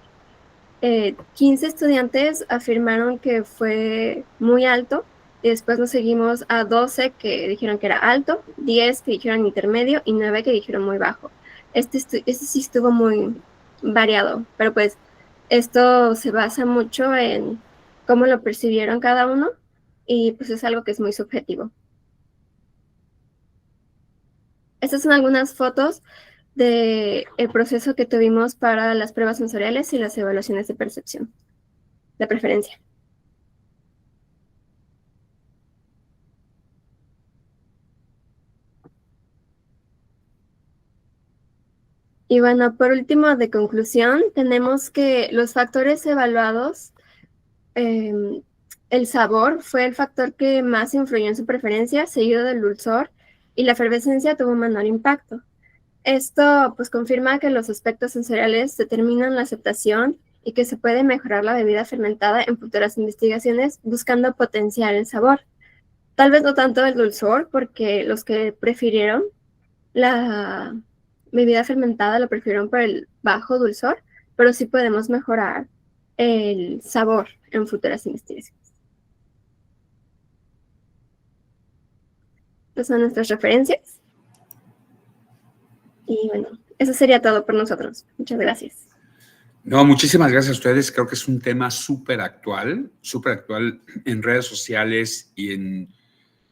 15 estudiantes afirmaron que fue muy alto, y después nos seguimos a 12 que dijeron que era alto, 10 que dijeron intermedio y 9 que dijeron muy bajo. Este sí estuvo muy variado, pero pues esto se basa mucho en cómo lo percibieron cada uno y pues es algo que es muy subjetivo. Estas son algunas fotos del proceso que tuvimos para las pruebas sensoriales y las evaluaciones de percepción, de preferencia. Y bueno, por último, de conclusión, tenemos que los factores evaluados, el sabor fue el factor que más influyó en su preferencia, seguido del dulzor, y la efervescencia tuvo un menor impacto. Esto pues confirma que los aspectos sensoriales determinan la aceptación y que se puede mejorar la bebida fermentada en futuras investigaciones buscando potenciar el sabor. Tal vez no tanto el dulzor, porque los que prefirieron la bebida fermentada lo prefirieron por el bajo dulzor, pero sí podemos mejorar el sabor en futuras investigaciones. Estas son nuestras referencias. Y bueno, eso sería todo por nosotros. Muchas gracias. No, muchísimas gracias a ustedes. Creo que es un tema súper actual en redes sociales y en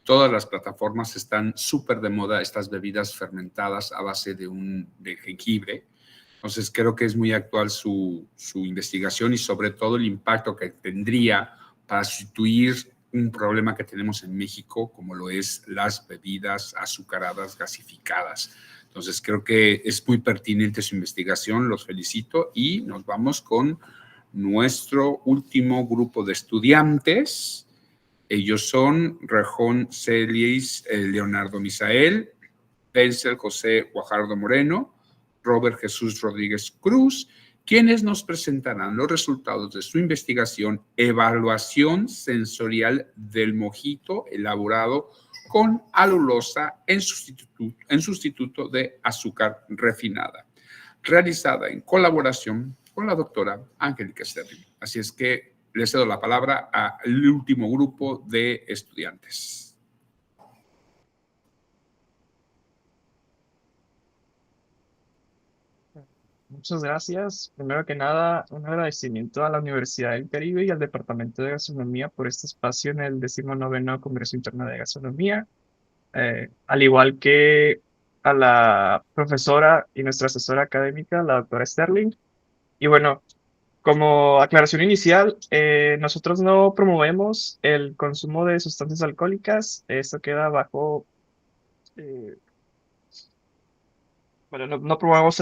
todas las plataformas. Están súper de moda estas bebidas fermentadas a base de jengibre. Entonces, creo que es muy actual su investigación y sobre todo el impacto que tendría para sustituir un problema que tenemos en México, como lo es las bebidas azucaradas gasificadas. Entonces, creo que es muy pertinente su investigación, los felicito y nos vamos con nuestro último grupo de estudiantes. Ellos son Rejón Celis, Leonardo Misael, Pencel José Guajardo Moreno, Robert Jesús Rodríguez Cruz, quienes nos presentarán los resultados de su investigación Evaluación sensorial del mojito elaborado con alulosa en sustituto de azúcar refinada, realizada en colaboración con la doctora Angélica Sterling. Así es que le cedo la palabra al último grupo de estudiantes. Muchas gracias. Primero que nada, un agradecimiento a la Universidad del Caribe y al Departamento de Gastronomía por este espacio en el 19º Congreso Interno de Gastronomía, al igual que a la profesora y nuestra asesora académica, la doctora Sterling. Y bueno, como aclaración inicial, nosotros no promovemos el consumo de sustancias alcohólicas. Esto queda bajo... bueno, no promovemos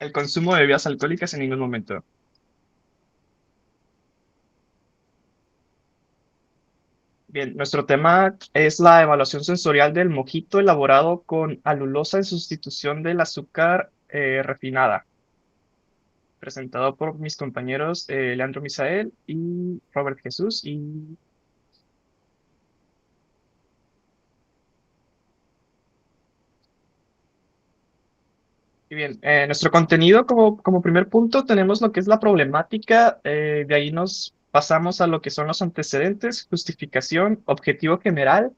el consumo de bebidas alcohólicas en ningún momento. Bien, nuestro tema es la evaluación sensorial del mojito elaborado con alulosa en sustitución del azúcar refinada, presentado por mis compañeros Leandro Misael y Robert Jesús. Y bien, nuestro contenido como primer punto tenemos lo que es la problemática, de ahí nos pasamos a lo que son los antecedentes, justificación, objetivo general,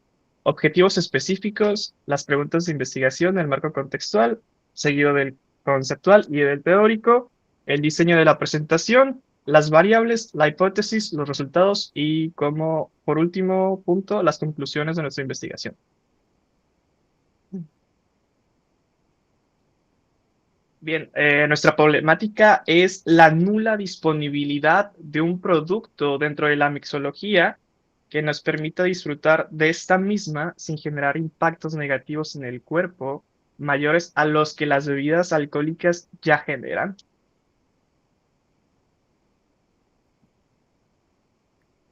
objetivos específicos, las preguntas de investigación, el marco contextual, seguido del conceptual y del teórico, el diseño de la presentación, las variables, la hipótesis, los resultados y como por último punto, las conclusiones de nuestra investigación. Bien, nuestra problemática es la nula disponibilidad de un producto dentro de la mixología que nos permita disfrutar de esta misma sin generar impactos negativos en el cuerpo mayores a los que las bebidas alcohólicas ya generan.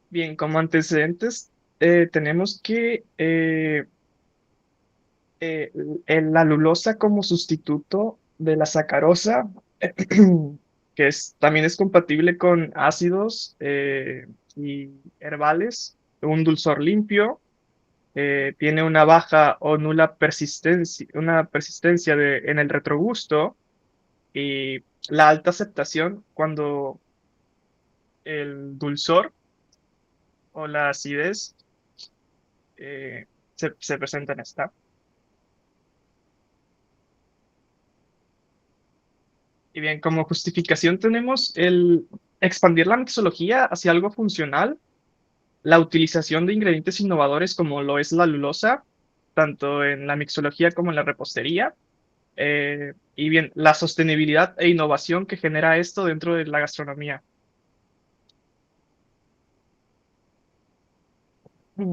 Bien, como antecedentes tenemos que la alulosa como sustituto de la sacarosa, que también es compatible con ácidos y herbales, un dulzor limpio, tiene una baja o nula persistencia, en el retrogusto y la alta aceptación cuando el dulzor o la acidez se presenta en esta. Y bien, como justificación tenemos el expandir la mixología hacia algo funcional, la utilización de ingredientes innovadores como lo es la alulosa, tanto en la mixología como en la repostería, y bien, la sostenibilidad e innovación que genera esto dentro de la gastronomía.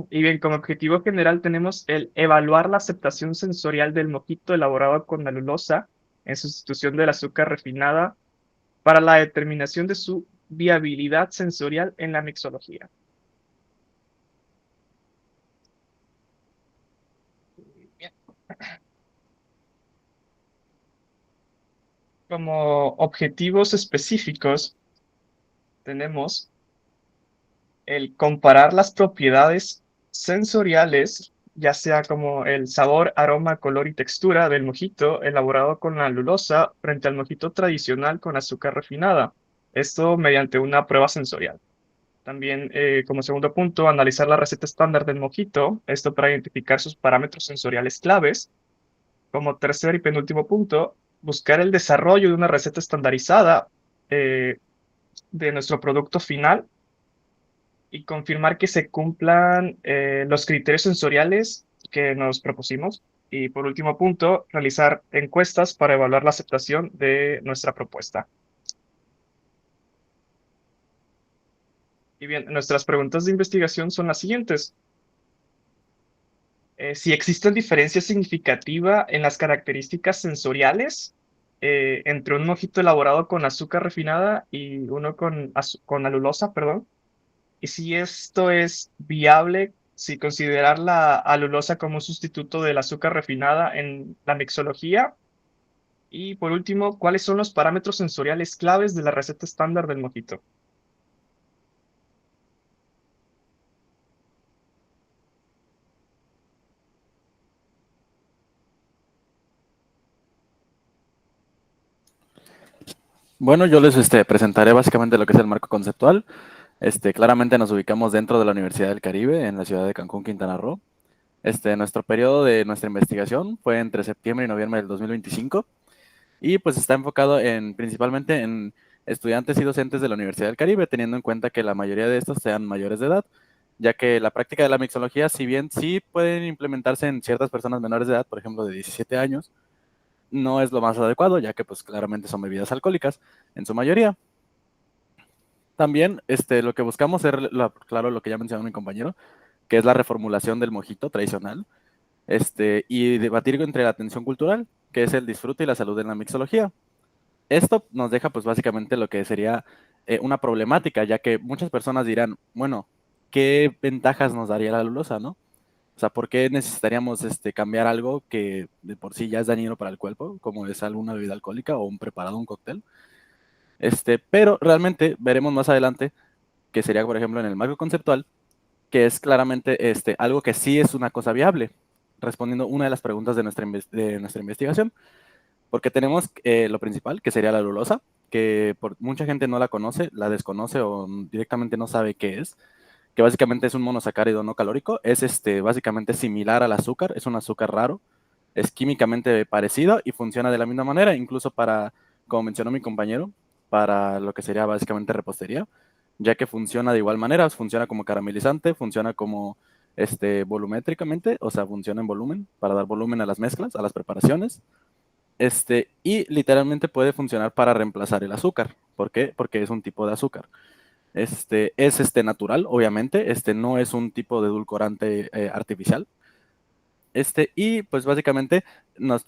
Y bien, como objetivo general tenemos el evaluar la aceptación sensorial del mojito elaborado con alulosa en sustitución del azúcar refinada para la determinación de su viabilidad sensorial en la mixología. Bien. Como objetivos específicos tenemos el comparar las propiedades sensoriales ya sea como el sabor, aroma, color y textura del mojito elaborado con la lulosa frente al mojito tradicional con azúcar refinada. Esto mediante una prueba sensorial. También, como segundo punto, analizar la receta estándar del mojito, esto para identificar sus parámetros sensoriales claves. Como tercer y penúltimo punto, buscar el desarrollo de una receta estandarizada eh, de nuestro producto final y confirmar que se cumplan los criterios sensoriales que nos propusimos. Y por último punto, realizar encuestas para evaluar la aceptación de nuestra propuesta. Y bien, nuestras preguntas de investigación son las siguientes. Si existen diferencias significativas en las características sensoriales entre un mojito elaborado con azúcar refinada y uno con alulosa, perdón. Y si esto es viable, si considerar la alulosa como un sustituto del azúcar refinada en la mixología. Y por último, ¿cuáles son los parámetros sensoriales claves de la receta estándar del mojito? Bueno, yo les presentaré básicamente lo que es el marco conceptual. Claramente nos ubicamos dentro de la Universidad del Caribe, en la ciudad de Cancún, Quintana Roo. Nuestro periodo de nuestra investigación fue entre septiembre y noviembre del 2025 y pues está enfocado principalmente en estudiantes y docentes de la Universidad del Caribe, teniendo en cuenta que la mayoría de estos sean mayores de edad, ya que la práctica de la mixología, si bien sí pueden implementarse en ciertas personas menores de edad, por ejemplo de 17 años, no es lo más adecuado, ya que pues claramente son bebidas alcohólicas en su mayoría. También lo que buscamos es, claro, lo que ya mencionó mi compañero, que es la reformulación del mojito tradicional, y debatir entre la atención cultural, que es el disfrute y la salud en la mixología. Esto nos deja pues básicamente lo que sería una problemática, ya que muchas personas dirán, bueno, ¿qué ventajas nos daría la lulosa, no? O sea, ¿por qué necesitaríamos cambiar algo que de por sí ya es dañino para el cuerpo, como es alguna bebida alcohólica o un preparado, un cóctel? Pero realmente veremos más adelante, que sería, por ejemplo, en el marco conceptual, que es claramente algo que sí es una cosa viable, respondiendo una de las preguntas de nuestra investigación, porque tenemos lo principal, que sería la lulosa, que por mucha gente no la conoce, la desconoce o directamente no sabe qué es, que básicamente es un monosacárido no calórico, es básicamente similar al azúcar, es un azúcar raro, es químicamente parecido y funciona de la misma manera, incluso para, como mencionó mi compañero, para lo que sería básicamente repostería, ya que funciona de igual manera, funciona como caramelizante, funciona como volumétricamente, o sea, funciona en volumen, para dar volumen a las mezclas, a las preparaciones, y literalmente puede funcionar para reemplazar el azúcar. ¿Por qué? Porque es un tipo de azúcar. Es natural, obviamente, no es un tipo de edulcorante artificial. Y pues básicamente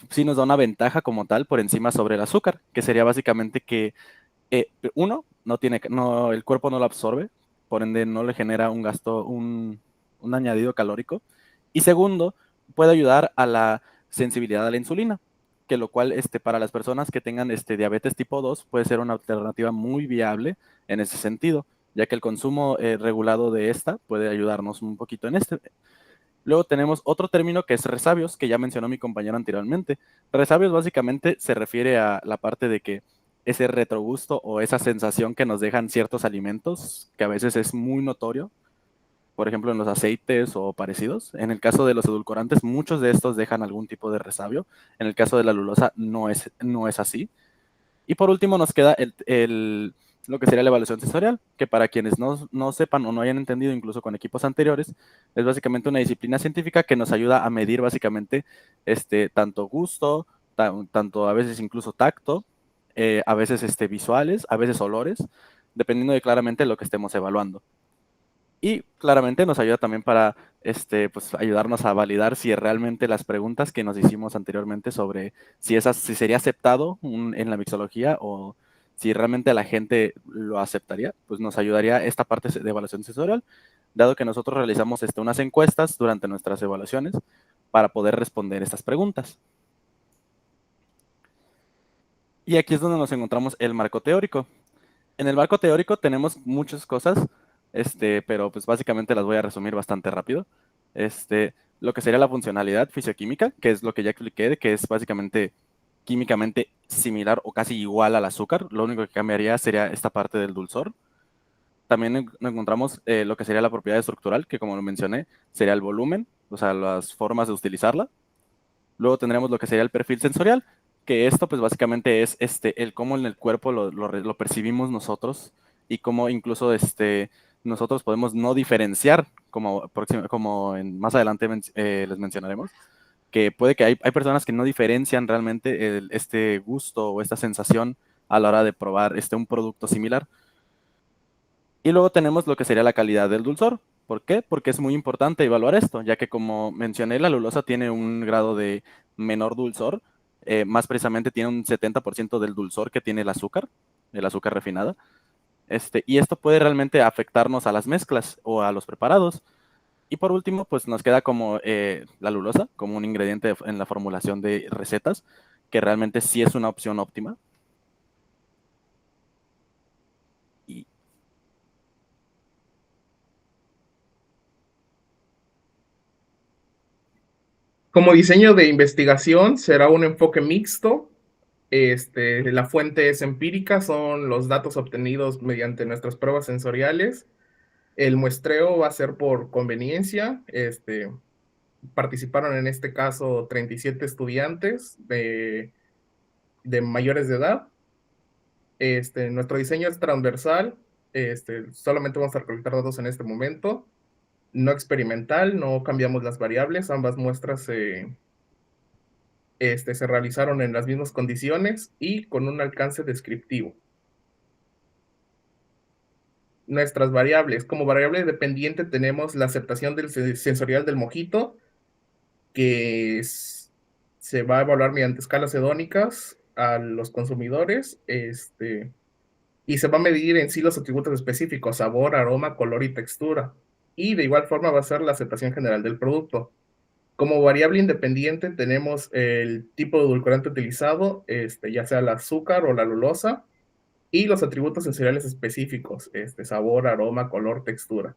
sí nos da una ventaja como tal por encima sobre el azúcar, que sería básicamente que uno, el cuerpo no lo absorbe, por ende no le genera un gasto, un añadido calórico. Y segundo, puede ayudar a la sensibilidad a la insulina, que lo cual para las personas que tengan diabetes tipo 2 puede ser una alternativa muy viable en ese sentido, ya que el consumo regulado de esta puede ayudarnos un poquito en Luego tenemos otro término que es resabios, que ya mencionó mi compañero anteriormente. Resabios básicamente se refiere a la parte de que ese retrogusto o esa sensación que nos dejan ciertos alimentos, que a veces es muy notorio, por ejemplo en los aceites o parecidos. En el caso de los edulcorantes, muchos de estos dejan algún tipo de resabio. En el caso de la lulosa no es así. Y por último nos queda lo que sería la evaluación sensorial, que para quienes no sepan o no hayan entendido incluso con equipos anteriores, es básicamente una disciplina científica que nos ayuda a medir básicamente tanto gusto, tanto a veces incluso tacto, a veces visuales, a veces olores, dependiendo de claramente lo que estemos evaluando. Y claramente nos ayuda también para pues, ayudarnos a validar si realmente las preguntas que nos hicimos anteriormente sobre si sería aceptado en la mixología o si realmente la gente lo aceptaría, pues nos ayudaría esta parte de evaluación sensorial, dado que nosotros realizamos unas encuestas durante nuestras evaluaciones para poder responder estas preguntas. Y aquí es donde nos encontramos el marco teórico. En el marco teórico tenemos muchas cosas, pero pues básicamente las voy a resumir bastante rápido. lo que sería la funcionalidad fisioquímica, que es lo que ya expliqué, que es básicamente químicamente similar o casi igual al azúcar. Lo único que cambiaría sería esta parte del dulzor. También encontramos lo que sería la propiedad estructural, que como lo mencioné, sería el volumen, o sea, las formas de utilizarla. Luego tendremos lo que sería el perfil sensorial, que esto pues básicamente es el cómo en el cuerpo lo percibimos nosotros y cómo incluso nosotros podemos no diferenciar, como más adelante les mencionaremos, que puede que hay personas que no diferencian realmente este gusto o esta sensación a la hora de probar un producto similar. Y luego tenemos lo que sería la calidad del dulzor. ¿Por qué? Porque es muy importante evaluar esto, ya que como mencioné, la lulosa tiene un grado de menor dulzor, más precisamente tiene un 70% del dulzor que tiene el azúcar refinada. Y esto puede realmente afectarnos a las mezclas o a los preparados. Y por último, pues nos queda como la lulosa, como un ingrediente en la formulación de recetas, que realmente sí es una opción óptima. Como diseño de investigación será un enfoque mixto. La fuente es empírica, son los datos obtenidos mediante nuestras pruebas sensoriales. El muestreo va a ser por conveniencia. Participaron en este caso 37 estudiantes de mayores de edad. Nuestro diseño es transversal. Solamente vamos a recolectar datos en este momento. No experimental, no cambiamos las variables. Ambas muestras se realizaron en las mismas condiciones y con un alcance descriptivo. Nuestras variables. Como variable dependiente tenemos la aceptación sensorial del mojito, que se va a evaluar mediante escalas hedónicas a los consumidores, y se va a medir en sí los atributos específicos, sabor, aroma, color y textura. Y de igual forma va a ser la aceptación general del producto. Como variable independiente tenemos el tipo de edulcorante utilizado, ya sea el azúcar o la lulosa, y los atributos sensoriales específicos, sabor, aroma, color, textura.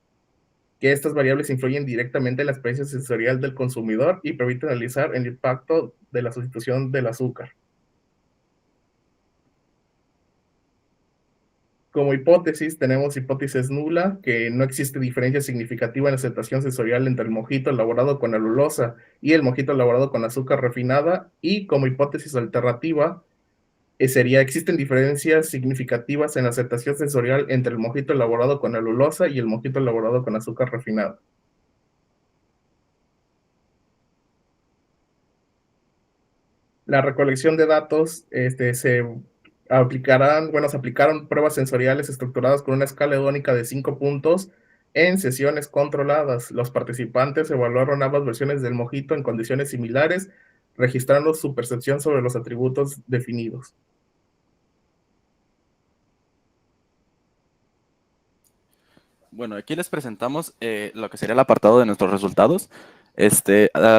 Que estas variables influyen directamente en la experiencia sensorial del consumidor y permiten analizar el impacto de la sustitución del azúcar. Como hipótesis, tenemos hipótesis nula, que no existe diferencia significativa en la aceptación sensorial entre el mojito elaborado con alulosa y el mojito elaborado con azúcar refinada. Y como hipótesis alternativa, existen diferencias significativas en la aceptación sensorial entre el mojito elaborado con alulosa y el mojito elaborado con azúcar refinada. La recolección de datos se aplicaron pruebas sensoriales estructuradas con una escala hedónica de 5 puntos en sesiones controladas. Los participantes evaluaron ambas versiones del mojito en condiciones similares, registrando su percepción sobre los atributos definidos. Bueno, aquí les presentamos lo que sería el apartado de nuestros resultados.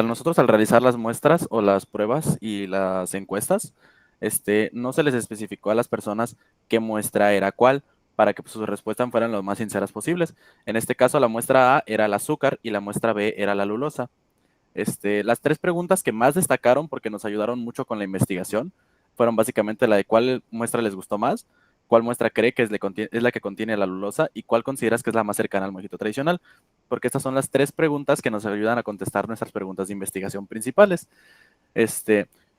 Nosotros al realizar las muestras o las pruebas y las encuestas, no se les especificó a las personas qué muestra era cuál, para que sus respuestas fueran lo más sinceras posibles. En este caso, la muestra A era el azúcar y la muestra B era la lulosa. Las tres preguntas que más destacaron, porque nos ayudaron mucho con la investigación, fueron básicamente la de cuál muestra les gustó más, cuál muestra cree que es la que contiene la lulosa y cuál consideras que es la más cercana al mojito tradicional, porque estas son las tres preguntas que nos ayudan a contestar nuestras preguntas de investigación principales.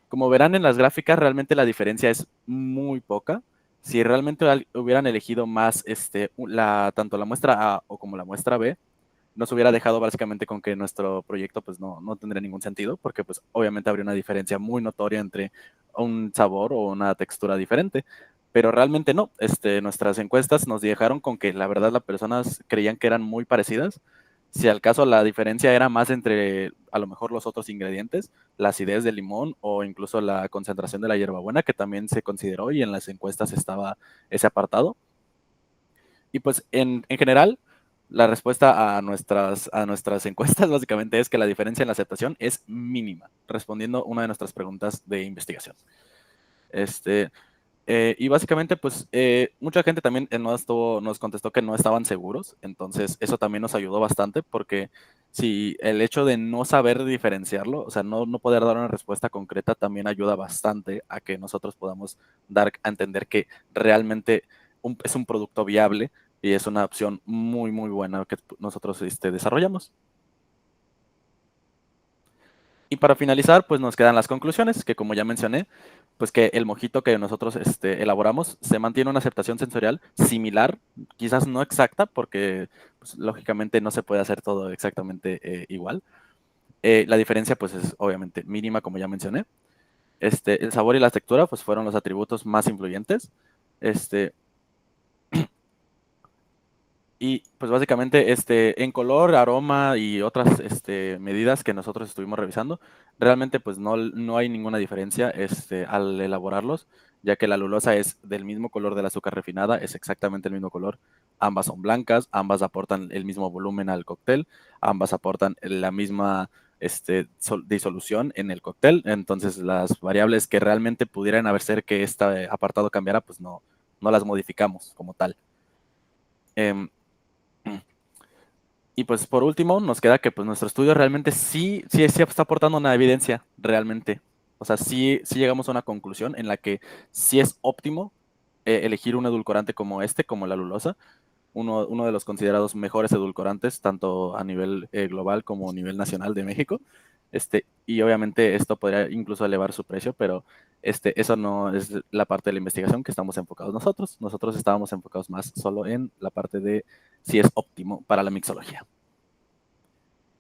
Como verán en las gráficas, realmente la diferencia es muy poca. Si realmente hubieran elegido más tanto la muestra A o como la muestra B, nos hubiera dejado básicamente con que nuestro proyecto pues no tendría ningún sentido, porque pues obviamente habría una diferencia muy notoria entre un sabor o una textura diferente, pero realmente no. Nuestras encuestas nos dejaron con que la verdad las personas creían que eran muy parecidas. Si al caso la diferencia era más entre a lo mejor los otros ingredientes, la acidez del limón o incluso la concentración de la hierbabuena, que también se consideró y en las encuestas estaba ese apartado. Y pues en general, la respuesta a nuestras encuestas básicamente es que la diferencia en la aceptación es mínima, respondiendo una de nuestras preguntas de investigación. Y básicamente, pues, mucha gente también nos contestó que no estaban seguros, entonces eso también nos ayudó bastante, porque si el hecho de no saber diferenciarlo, o sea, no poder dar una respuesta concreta, también ayuda bastante a que nosotros podamos dar a entender que realmente es un producto viable y es una opción muy, muy buena que nosotros desarrollamos. Y para finalizar, pues nos quedan las conclusiones, que como ya mencioné, pues que el mojito que nosotros elaboramos se mantiene una aceptación sensorial similar, quizás no exacta, porque pues, lógicamente no se puede hacer todo exactamente igual. La diferencia pues es obviamente mínima, como ya mencioné. El sabor y la textura pues fueron los atributos más influyentes. Y pues básicamente en color, aroma y otras medidas que nosotros estuvimos revisando, realmente pues no hay ninguna diferencia al elaborarlos, ya que la lulosa es del mismo color de la azúcar refinada, es exactamente el mismo color. Ambas son blancas, ambas aportan el mismo volumen al cóctel, ambas aportan la misma disolución en el cóctel. Entonces las variables que realmente pudieran hacer que este apartado cambiara, pues no las modificamos como tal. Y pues por último, nos queda que pues nuestro estudio realmente sí está aportando una evidencia, realmente. O sea, sí llegamos a una conclusión en la que sí es óptimo elegir un edulcorante como como la lulosa, uno de los considerados mejores edulcorantes, tanto a nivel global como a nivel nacional de México. Y obviamente esto podría incluso elevar su precio, pero eso no es la parte de la investigación que estamos enfocados nosotros. Nosotros estábamos enfocados más solo en la parte de si es óptimo para la mixología.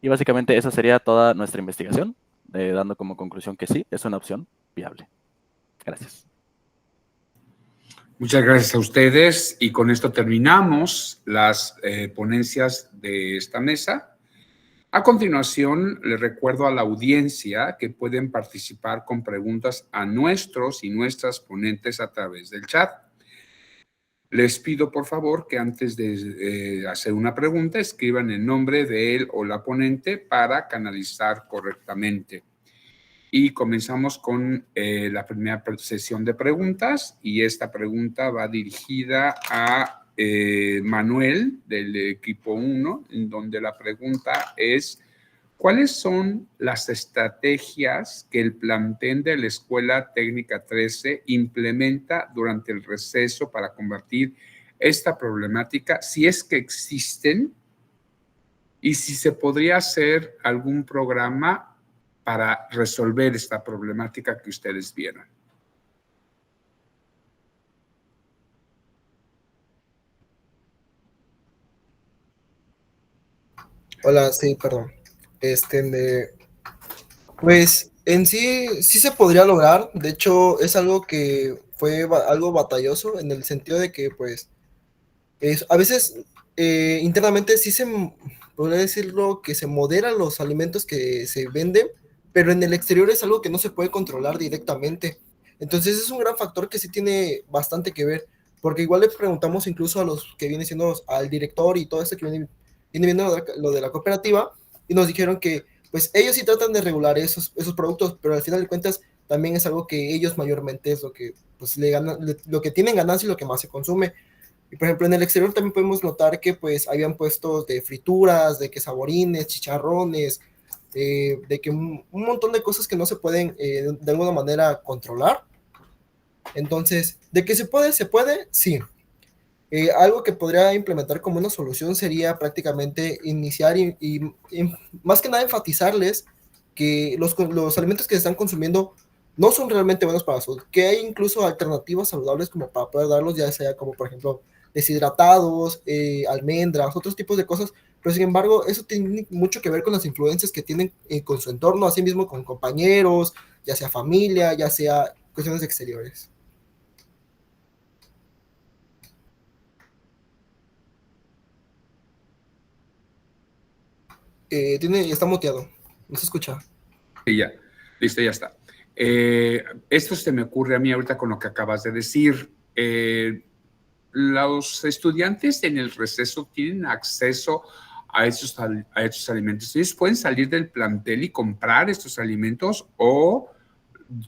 Y básicamente esa sería toda nuestra investigación, dando como conclusión que sí, es una opción viable. Gracias. Muchas gracias a ustedes y con esto terminamos las ponencias de esta mesa. A continuación, les recuerdo a la audiencia que pueden participar con preguntas a nuestros y nuestras ponentes a través del chat. Les pido, por favor, que antes de hacer una pregunta, escriban el nombre de él o la ponente para canalizar correctamente. Y comenzamos con la primera sesión de preguntas, y esta pregunta va dirigida a Manuel del equipo 1, en donde la pregunta es: ¿cuáles son las estrategias que el plantel de la Escuela Técnica 13 implementa durante el receso para combatir esta problemática, si es que existen, y si se podría hacer algún programa para resolver esta problemática que ustedes vieron? Hola, sí, perdón. Pues en sí se podría lograr. De hecho, es algo que fue algo batalloso en el sentido de que, pues, a veces internamente sí podría decirlo, que se moderan los alimentos que se venden, pero en el exterior es algo que no se puede controlar directamente. Entonces es un gran factor que sí tiene bastante que ver, porque igual le preguntamos incluso a los que viene siendo al director y todo esto que viene viendo lo de la cooperativa, y nos dijeron que pues ellos sí tratan de regular esos productos, pero al final de cuentas también es algo que ellos mayormente es lo que pues lo que tienen ganancia y lo que más se consume. Y por ejemplo, en el exterior también podemos notar que pues habían puestos de frituras, de que saborines, chicharrones, de que un montón de cosas que no se pueden de alguna manera controlar. Entonces, de que se puede, sí. Algo que podría implementar como una solución sería prácticamente iniciar y más que nada enfatizarles que los alimentos que se están consumiendo no son realmente buenos para la salud, que hay incluso alternativas saludables como para poder darlos, ya sea como por ejemplo deshidratados, almendras, otros tipos de cosas, pero sin embargo eso tiene mucho que ver con las influencias que tienen con su entorno, así mismo con compañeros, ya sea familia, ya sea cuestiones exteriores. Está muteado, no se escucha. Sí, ya, listo, ya está. Esto se me ocurre a mí ahorita con lo que acabas de decir. Los estudiantes en el receso tienen acceso a estos alimentos. Ellos pueden salir del plantel y comprar estos alimentos, o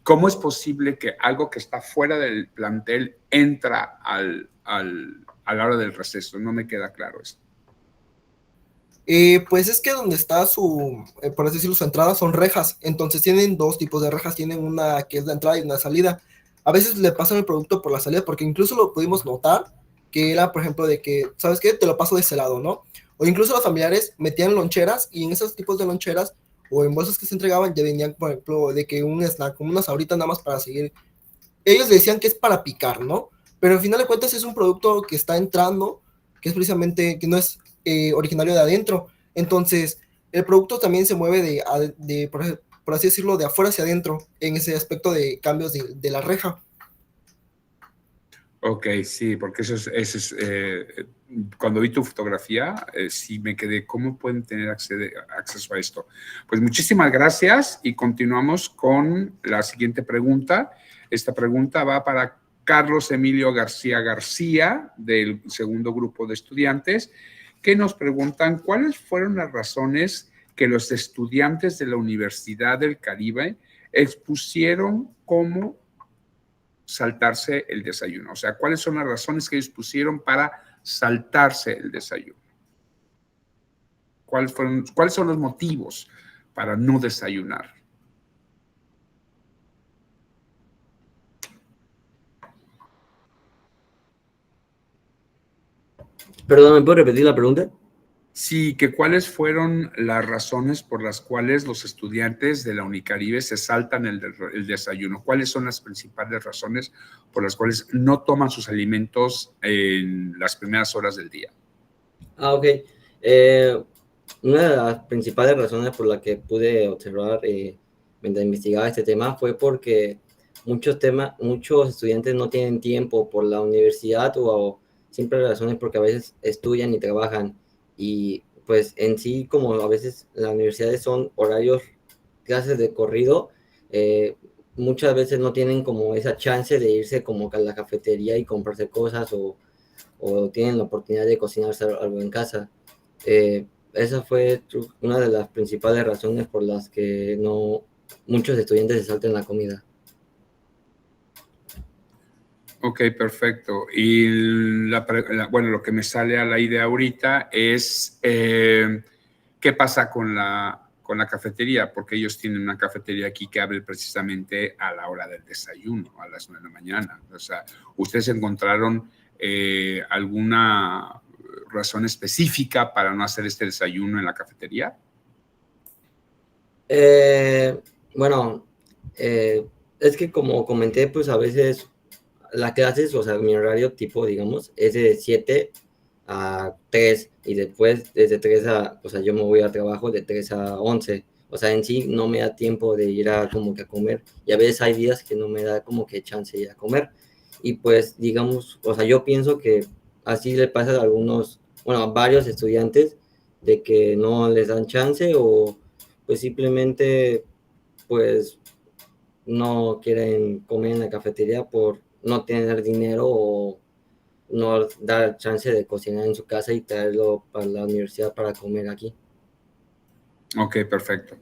¿cómo es posible que algo que está fuera del plantel entra a la hora del receso? No me queda claro esto. Pues es que donde está por así decirlo, su entrada son rejas. Entonces tienen dos tipos de rejas. Tienen una que es la entrada y una salida. A veces le pasan el producto por la salida, porque incluso lo pudimos notar, que era, por ejemplo, de que, ¿sabes qué? Te lo paso de ese lado, ¿no? O incluso los familiares metían loncheras, y en esos tipos de loncheras o en bolsas que se entregaban ya venían, por ejemplo, de que un snack, como unas ahorita nada más para seguir. Ellos decían que es para picar, ¿no? Pero al final de cuentas es un producto que está entrando, que es precisamente, que no es originario de adentro. Entonces, el producto también se mueve por así decirlo, de afuera hacia adentro, en ese aspecto de cambios de la reja. Ok, sí, porque eso es cuando vi tu fotografía, sí me quedé, ¿cómo pueden tener acceso a esto? Pues muchísimas gracias y continuamos con la siguiente pregunta. Esta pregunta va para Carlos Emilio García García, del segundo grupo de estudiantes, que nos preguntan cuáles fueron las razones que los estudiantes de la Universidad del Caribe expusieron como saltarse el desayuno. O sea, ¿cuáles son las razones que ellos pusieron para saltarse el desayuno? ¿Cuáles son los motivos para no desayunar? Perdón, ¿me puedo repetir la pregunta? Sí, que cuáles fueron las razones por las cuales los estudiantes de la Unicaribe se saltan el desayuno. ¿Cuáles son las principales razones por las cuales no toman sus alimentos en las primeras horas del día? Ok. Una de las principales razones por las que pude observar mientras investigaba este tema fue porque muchos estudiantes no tienen tiempo por la universidad o simples razones porque a veces estudian y trabajan. Y pues en sí, como a veces las universidades son horarios, clases de corrido, muchas veces no tienen como esa chance de irse como a la cafetería y comprarse cosas o tienen la oportunidad de cocinarse algo en casa. Esa fue una de las principales razones por las que muchos estudiantes se saltan la comida. Ok, perfecto. Y bueno, lo que me sale a la idea ahorita es qué pasa con la cafetería, porque ellos tienen una cafetería aquí que abre precisamente a la hora del desayuno, a las 9 de la mañana. O sea, ¿ustedes encontraron alguna razón específica para no hacer este desayuno en la cafetería? Bueno, es que como comenté, pues a veces las clases, o sea, mi horario tipo, digamos, es de 7 a 3 y después desde 3 o sea, yo me voy a trabajo de 3 a 11. O sea, en sí no me da tiempo de ir como que a comer y a veces hay días que no me da como que chance de ir a comer. Y pues, digamos, o sea, yo pienso que así le pasa a varios estudiantes de que no les dan chance o pues simplemente pues no quieren comer en la cafetería por no tener dinero o no dar chance de cocinar en su casa y traerlo para la universidad para comer aquí. Ok, perfecto.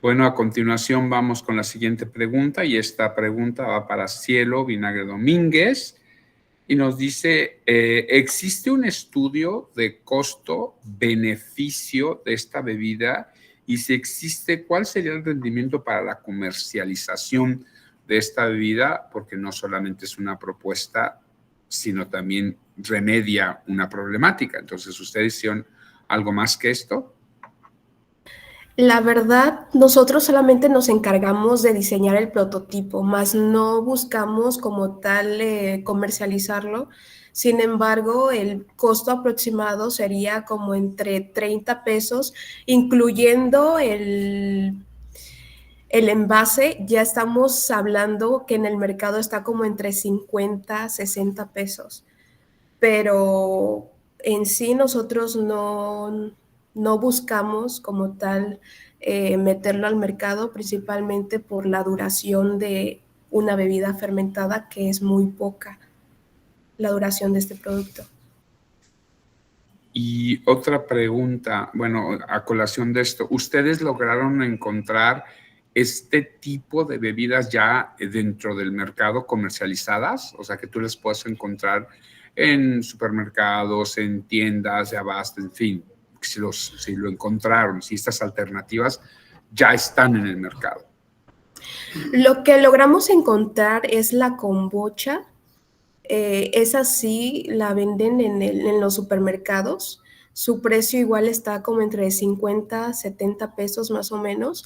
Bueno, a continuación vamos con la siguiente pregunta y esta pregunta va para Cielo Vinagre Domínguez y nos dice, ¿existe un estudio de costo-beneficio de esta bebida? Y si existe, ¿cuál sería el rendimiento para la comercialización de esta bebida? Porque no solamente es una propuesta, sino también remedia una problemática. Entonces, ¿ustedes hicieron algo más que esto? La verdad, nosotros solamente nos encargamos de diseñar el prototipo, más no buscamos como tal comercializarlo. Sin embargo, el costo aproximado sería como entre 30 pesos, incluyendo el envase. Ya estamos hablando que en el mercado está como entre 50, 60 pesos. Pero en sí nosotros no buscamos como tal meterlo al mercado, principalmente por la duración de una bebida fermentada, que es muy poca la duración de este producto. Y otra pregunta, bueno, a colación de esto, ¿ustedes lograron encontrar este tipo de bebidas ya dentro del mercado comercializadas? O sea, que tú les puedas encontrar en supermercados, en tiendas de abasto, en fin, si lo encontraron, si estas alternativas ya están en el mercado. Lo que logramos encontrar es la kombucha. Esa sí la venden en los supermercados. Su precio igual está como entre 50 a 70 pesos más o menos.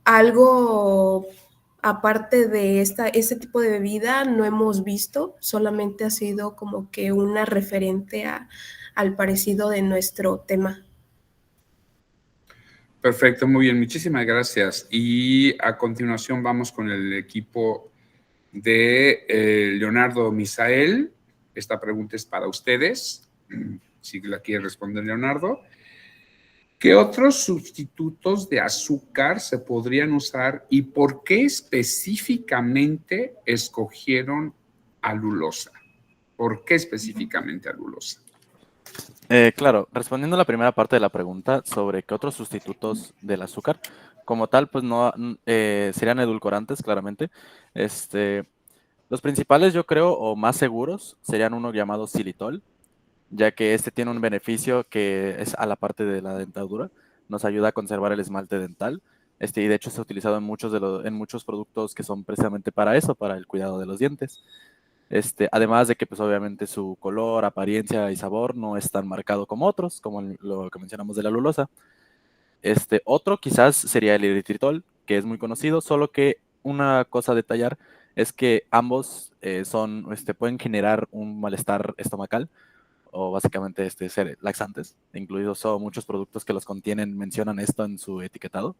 Algo aparte de este tipo de bebida no hemos visto, solamente ha sido como que una referente al parecido de nuestro tema. Perfecto, muy bien, muchísimas gracias. Y a continuación vamos con el equipo de Leonardo Misael. Esta pregunta es para ustedes, si la quiere responder Leonardo. ¿Qué otros sustitutos de azúcar se podrían usar y por qué específicamente escogieron alulosa? ¿Por qué específicamente alulosa? Claro, respondiendo a la primera parte de la pregunta sobre qué otros sustitutos del azúcar, como tal, pues no serían edulcorantes, claramente. Los principales, yo creo, o más seguros, serían uno llamado xilitol, ya que este tiene un beneficio que es a la parte de la dentadura, nos ayuda a conservar el esmalte dental, y de hecho está utilizado en muchos productos que son precisamente para eso, para el cuidado de los dientes. Además de que, pues obviamente, su color, apariencia y sabor no es tan marcado como otros, como lo que mencionamos de la alulosa. Otro quizás sería el eritritol, que es muy conocido, solo que una cosa a detallar es que ambos pueden generar un malestar estomacal, o básicamente ser laxantes, incluidos son muchos productos que los contienen, mencionan esto en su etiquetado.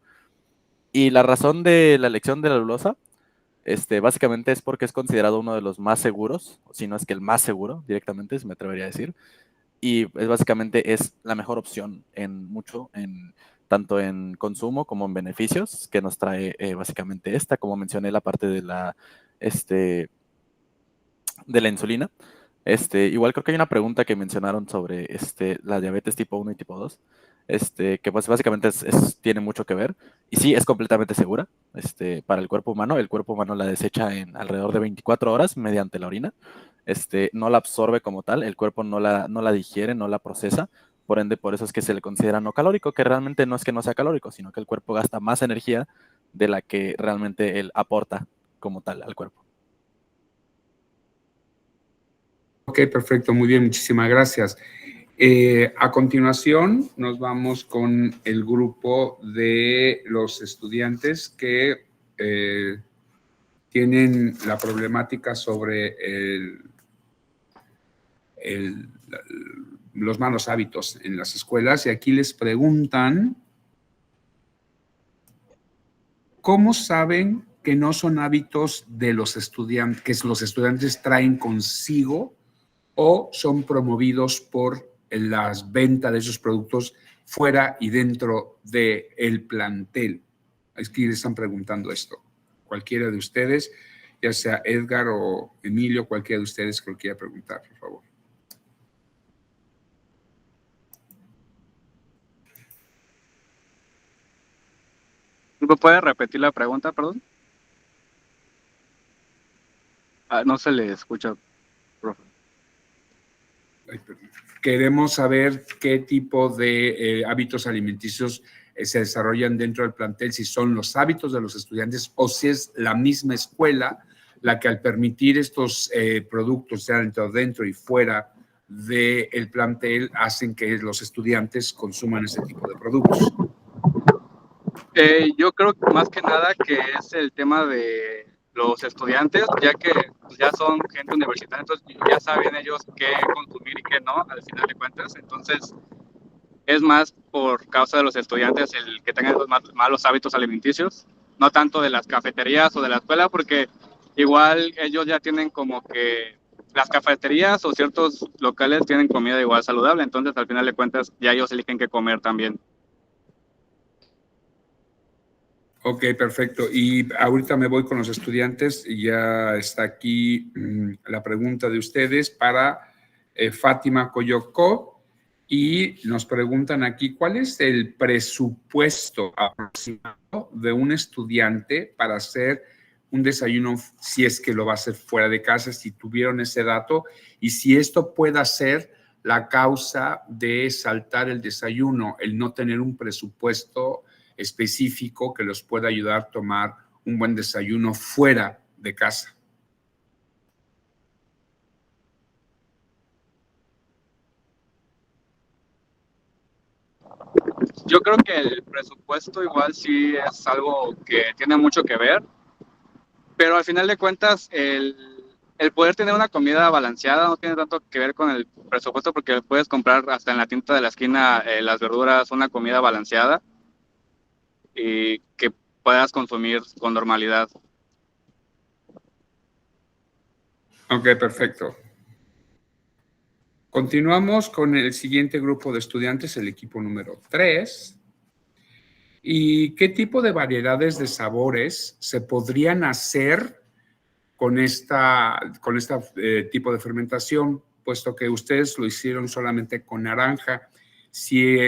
Y la razón de la elección de la alulosa, básicamente es porque es considerado uno de los más seguros, si no es que el más seguro directamente, me atrevería a decir. Y básicamente es la mejor opción tanto en consumo como en beneficios que nos trae básicamente como mencioné, la parte de la insulina. Igual creo que hay una pregunta que mencionaron sobre la diabetes tipo 1 y tipo 2, que pues básicamente tiene mucho que ver. Y sí, es completamente segura para el cuerpo humano. El cuerpo humano la desecha en alrededor de 24 horas mediante la orina. No la absorbe como tal, el cuerpo no la digiere, no la procesa. Por ende, por eso es que se le considera no calórico, que realmente no es que no sea calórico, sino que el cuerpo gasta más energía de la que realmente él aporta como tal al cuerpo. Ok, perfecto, muy bien, muchísimas gracias. A continuación nos vamos con el grupo de los estudiantes que tienen la problemática sobre los malos hábitos en las escuelas, y aquí les preguntan ¿cómo saben que no son hábitos de los estudiantes, que los estudiantes traen consigo o son promovidos por las ventas de esos productos fuera y dentro del plantel? Es que les están preguntando esto. Cualquiera de ustedes, ya sea Edgar o Emilio, cualquiera de ustedes que lo quiera preguntar, por favor. ¿Me puede repetir la pregunta, perdón? No se le escucha, profe. Queremos saber qué tipo de hábitos alimenticios se desarrollan dentro del plantel, si son los hábitos de los estudiantes o si es la misma escuela la que al permitir estos productos, sean dentro y fuera del plantel, hacen que los estudiantes consuman ese tipo de productos. Yo creo que más que nada que es el tema de los estudiantes, ya que ya son gente universitaria, entonces ya saben ellos qué consumir y qué no, al final de cuentas. Entonces, es más por causa de los estudiantes el que tengan los malos hábitos alimenticios, no tanto de las cafeterías o de la escuela, porque igual ellos ya tienen como que las cafeterías o ciertos locales tienen comida igual saludable, entonces al final de cuentas ya ellos eligen qué comer también. Ok, perfecto. Y ahorita me voy con los estudiantes. Ya está aquí la pregunta de ustedes para Fátima Coyocó. Y nos preguntan aquí, ¿cuál es el presupuesto aproximado de un estudiante para hacer un desayuno si es que lo va a hacer fuera de casa, si tuvieron ese dato, y si esto pueda ser la causa de saltar el desayuno, el no tener un presupuesto específico que los pueda ayudar a tomar un buen desayuno fuera de casa? Yo creo que el presupuesto igual sí es algo que tiene mucho que ver, pero al final de cuentas el poder tener una comida balanceada no tiene tanto que ver con el presupuesto, porque puedes comprar hasta en la tienda de la esquina las verduras, una comida balanceada y que puedas consumir con normalidad. Ok, perfecto. Continuamos con el siguiente grupo de estudiantes, el equipo número 3. ¿Y qué tipo de variedades de sabores se podrían hacer con esta tipo de fermentación, puesto que ustedes lo hicieron solamente con naranja? Si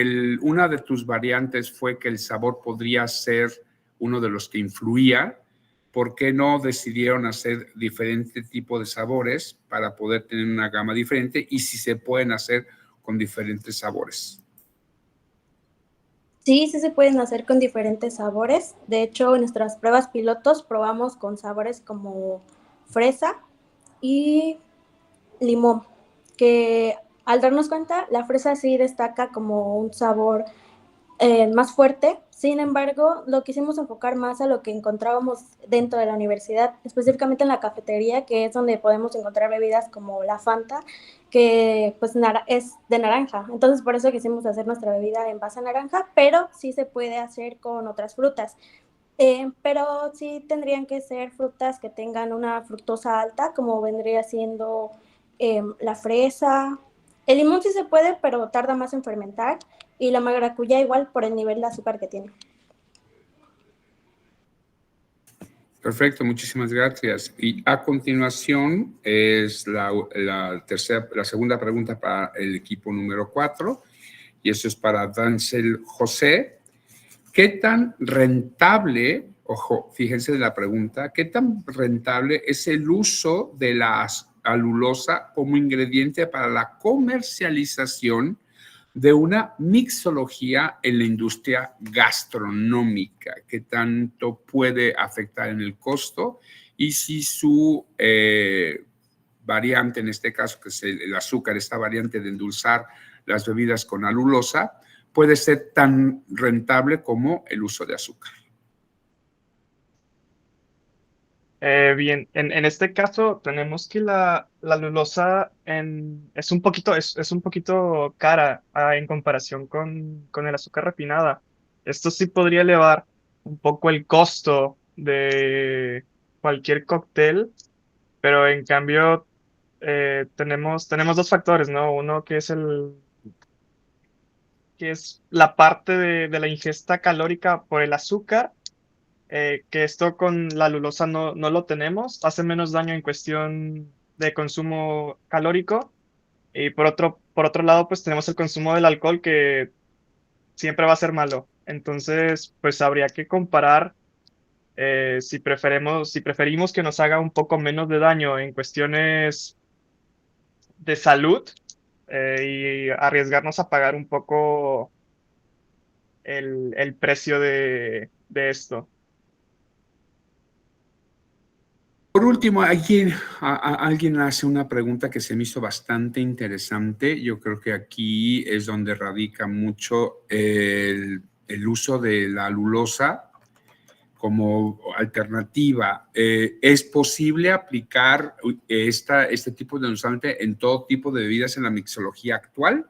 una de tus variantes fue que el sabor podría ser uno de los que influía, ¿por qué no decidieron hacer diferente tipo de sabores para poder tener una gama diferente, y si se pueden hacer con diferentes sabores? Sí, sí se pueden hacer con diferentes sabores. De hecho, en nuestras pruebas pilotos probamos con sabores como fresa y limón, que al darnos cuenta, la fresa sí destaca como un sabor más fuerte. Sin embargo, lo quisimos enfocar más a lo que encontrábamos dentro de la universidad, específicamente en la cafetería, que es donde podemos encontrar bebidas como la Fanta, que pues es de naranja. Entonces, por eso quisimos hacer nuestra bebida en base a naranja, pero sí se puede hacer con otras frutas. Pero sí tendrían que ser frutas que tengan una fructosa alta, como vendría siendo la fresa. El limón sí se puede, pero tarda más en fermentar. Y la maracuyá igual por el nivel de azúcar que tiene. Perfecto, muchísimas gracias. Y a continuación es la segunda pregunta para el equipo número 4, y eso es para Dancel José. ¿Qué tan rentable, ojo, fíjense de la pregunta, qué tan rentable es el uso de la alulosa como ingrediente para la comercialización de una mixología en la industria gastronómica? ¿Qué tanto puede afectar en el costo? Y si su variante, en este caso, que es el azúcar, esta variante de endulzar las bebidas con alulosa, puede ser tan rentable como el uso de azúcar. Bien, en este caso tenemos que la alulosa es un poquito cara en comparación con el azúcar refinada. Esto sí podría elevar un poco el costo de cualquier cóctel, pero en cambio tenemos dos factores, ¿no? Uno que es la parte de la ingesta calórica por el azúcar, que esto con la alulosa no lo tenemos, hace menos daño en cuestión de consumo calórico. Y por otro lado, pues tenemos el consumo del alcohol, que siempre va a ser malo. Entonces, pues habría que comparar si preferimos que nos haga un poco menos de daño en cuestiones de salud, y arriesgarnos a pagar un poco el precio de esto. Por último, alguien hace una pregunta que se me hizo bastante interesante. Yo creo que aquí es donde radica mucho el uso de la alulosa como alternativa. ¿Es posible aplicar este tipo de endulzante en todo tipo de bebidas en la mixología actual?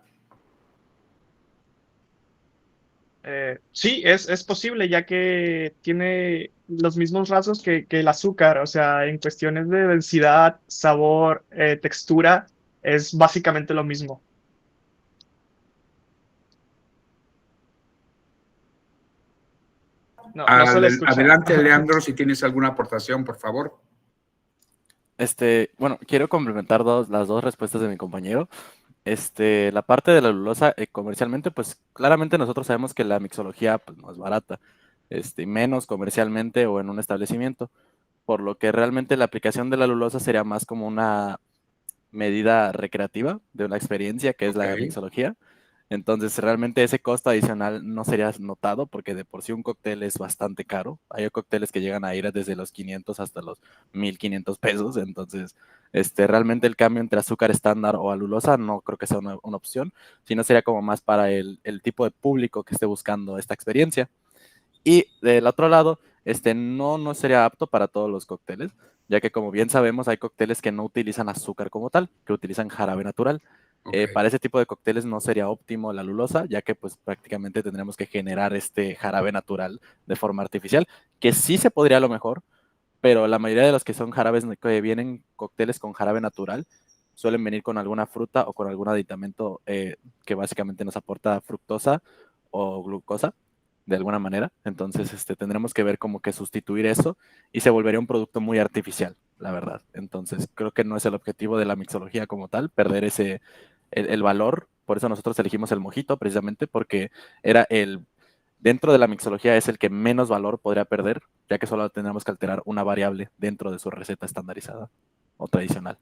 Sí, es posible, ya que tiene los mismos rasgos que el azúcar. O sea, en cuestiones de densidad, sabor, textura, es básicamente lo mismo. No se le escucha. Adelante, Leandro, si tienes alguna aportación, por favor. Bueno, quiero complementar las dos respuestas de mi compañero. La parte de la alulosa comercialmente, pues claramente nosotros sabemos que la mixología pues, no es barata, menos comercialmente o en un establecimiento, por lo que realmente la aplicación de la alulosa sería más como una medida recreativa de una experiencia que es la Ok. mixología. Entonces, realmente ese costo adicional no sería notado porque de por sí un cóctel es bastante caro. Hay cócteles que llegan a ir desde los 500 hasta los 1,500 pesos. Entonces, realmente el cambio entre azúcar estándar o alulosa no creo que sea una opción, sino sería como más para el tipo de público que esté buscando esta experiencia. Y del otro lado, no sería apto para todos los cócteles, ya que como bien sabemos hay cócteles que no utilizan azúcar como tal, que utilizan jarabe natural. Ok. Para ese tipo de cócteles no sería óptimo la alulosa, ya que pues prácticamente tendremos que generar este jarabe natural de forma artificial, que sí se podría a lo mejor, pero la mayoría de los que son jarabes que vienen cócteles con jarabe natural suelen venir con alguna fruta o con algún aditamento que básicamente nos aporta fructosa o glucosa de alguna manera. Entonces, tendremos que ver como que sustituir eso y se volvería un producto muy artificial, la verdad. Entonces, creo que no es el objetivo de la mixología como tal, perder el valor. Por eso nosotros elegimos el mojito, precisamente porque era dentro de la mixología es el que menos valor podría perder, ya que solo tendríamos que alterar una variable dentro de su receta estandarizada o tradicional.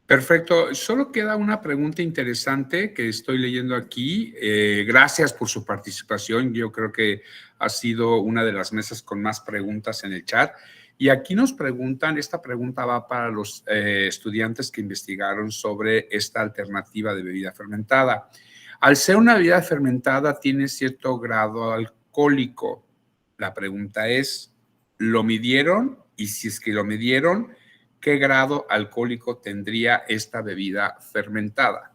Perfecto. Solo queda una pregunta interesante que estoy leyendo aquí. Gracias por su participación. Yo creo que ha sido una de las mesas con más preguntas en el chat. Y aquí nos preguntan, esta pregunta va para los estudiantes que investigaron sobre esta alternativa de bebida fermentada. Al ser una bebida fermentada, tiene cierto grado alcohólico. La pregunta es, ¿lo midieron? Y si es que lo midieron, ¿qué grado alcohólico tendría esta bebida fermentada?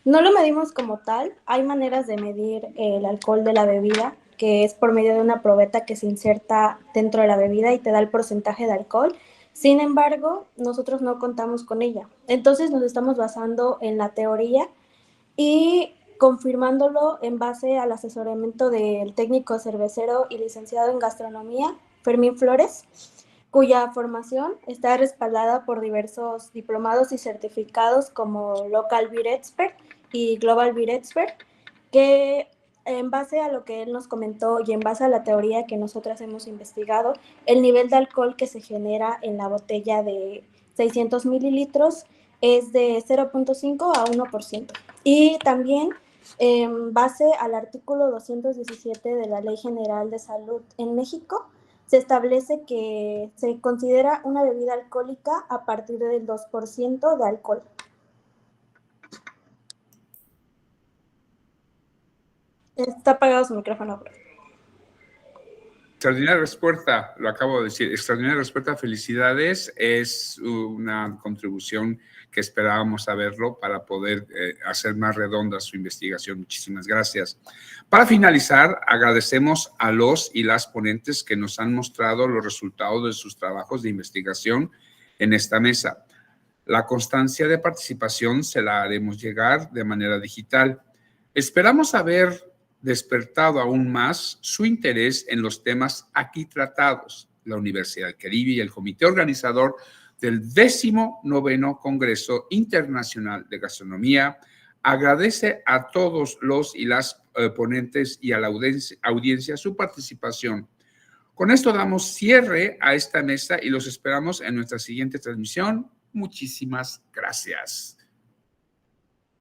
No lo medimos como tal. Hay maneras de medir el alcohol de la bebida, que es por medio de una probeta que se inserta dentro de la bebida y te da el porcentaje de alcohol. Sin embargo, nosotros no contamos con ella. Entonces nos estamos basando en la teoría y confirmándolo en base al asesoramiento del técnico cervecero y licenciado en gastronomía, Fermín Flores, cuya formación está respaldada por diversos diplomados y certificados como Local Beer Expert y Global Beer Expert, que en base a lo que él nos comentó y en base a la teoría que nosotras hemos investigado, el nivel de alcohol que se genera en la botella de 600 mililitros es de 0.5 a 1%. Y también en base al artículo 217 de la Ley General de Salud en México, se establece que se considera una bebida alcohólica a partir del 2% de alcohol. Está apagado su micrófono. Extraordinaria respuesta, lo acabo de decir, extraordinaria respuesta, felicidades, es una contribución que esperábamos saberlo para poder hacer más redonda su investigación. Muchísimas gracias. Para finalizar, agradecemos a los y las ponentes que nos han mostrado los resultados de sus trabajos de investigación en esta mesa. La constancia de participación se la haremos llegar de manera digital. Esperamos haber despertado aún más su interés en los temas aquí tratados. La Universidad del Caribe y el comité organizador del 19º Congreso Internacional de Gastronomía agradece a todos los y las ponentes y a la audiencia su participación. Con esto damos cierre a esta mesa y los esperamos en nuestra siguiente transmisión. Muchísimas gracias.